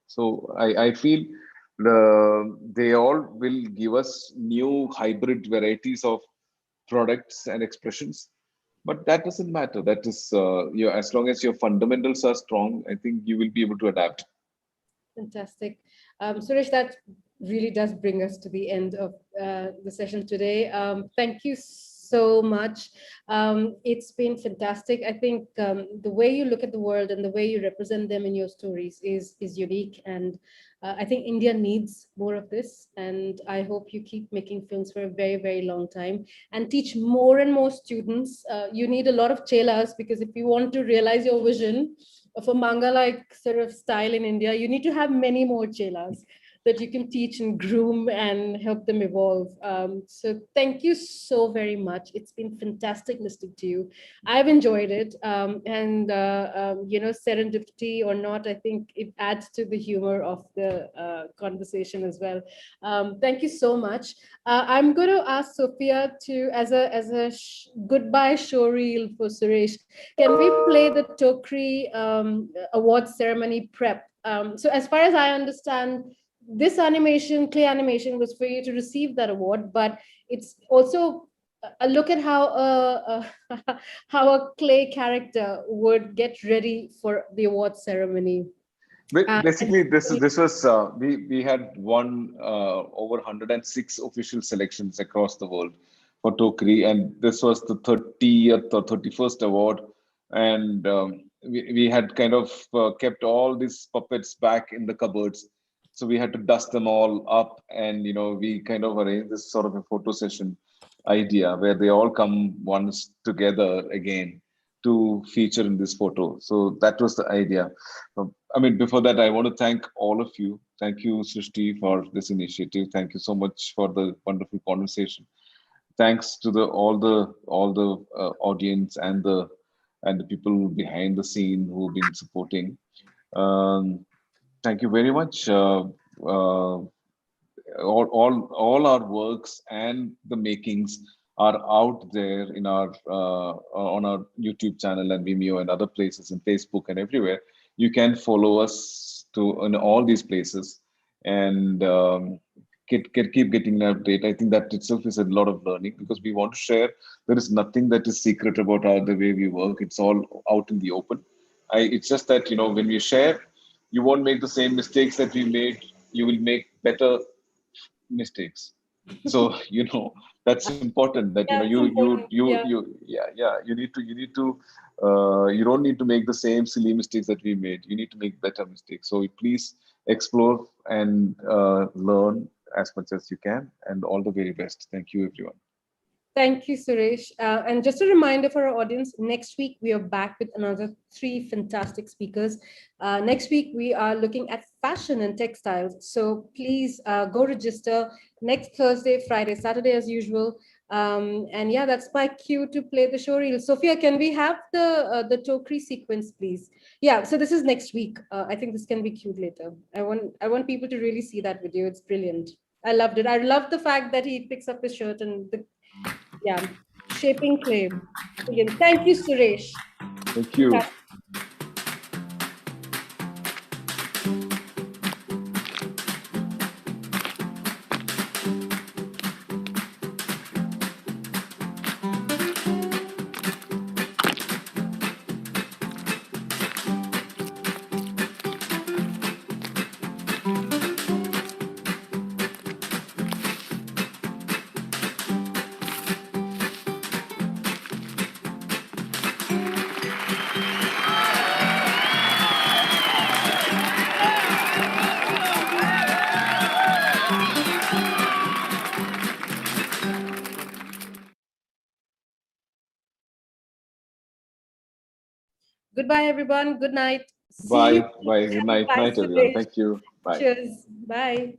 So I feel they all will give us new hybrid varieties of products and expressions, but that doesn't matter. That is, as long as your fundamentals are strong, I think you will be able to adapt. Fantastic. Suresh, that really does bring us to the end of the session today. Thank you so much. It's been fantastic. I think the way you look at the world and the way you represent them in your stories is unique. And I think India needs more of this. And I hope you keep making films for a very, very long time and teach more and more students. You need a lot of chelas because if you want to realize your vision, of a manga like sort of style in India, you need to have many more chelas. that you can teach and groom and help them evolve. So thank you so very much. It's been fantastic listening to you. I've enjoyed it. Serendipity or not, I think it adds to the humor of the conversation as well. Thank you so much. I'm going to ask Sophia to, as a goodbye show reel for Suresh, can we play the Tokri award ceremony prep? So as far as I understand, this animation, clay animation, was for you to receive that award, but it's also a look at how how a clay character would get ready for the award ceremony. Basically, this was we had won over 106 official selections across the world for Tokri, and this was the 30th or 31st award, and we had kind of kept all these puppets back in the cupboards, so we had to dust them all up, and we kind of arranged this sort of a photo session idea where they all come once together again to feature in this photo. So that was the idea. Before that, I want to thank all of you. Thank you, Srishti, for this initiative. Thank you so much for the wonderful conversation. Thanks to all the audience and the people behind the scene who've been supporting. Thank you very much. All our works and the makings are out there in our on our YouTube channel and Vimeo and other places and Facebook and everywhere. You can follow us in all these places and keep getting an update. I think that itself is a lot of learning because we want to share. There is nothing that is secret about the way we work. It's all out in the open. It's just that when we share, you won't make the same mistakes that we made. You will make better mistakes. So that's important. That you don't need to make the same silly mistakes that we made. You need to make better mistakes. So please explore and learn as much as you can. And all the very best. Thank you, everyone. Thank you, Suresh. And just a reminder for our audience, next week we are back with another 3 fantastic speakers. Next week, we are looking at fashion and textiles. So please go register next Thursday, Friday, Saturday as usual. And yeah, that's my cue to play the show reel. Sophia, can we have the Tokri sequence, please? Yeah, so this is next week. I think this can be cued later. I want people to really see that video. It's brilliant. I loved it. I love the fact that he picks up his shirt and shaping clay. Again, thank you, Suresh. Thank you. Goodbye, everyone. Good night. Bye. Bye. Good night. Bye, Night, everyone. Suresh. Thank you. Bye. Cheers. Bye.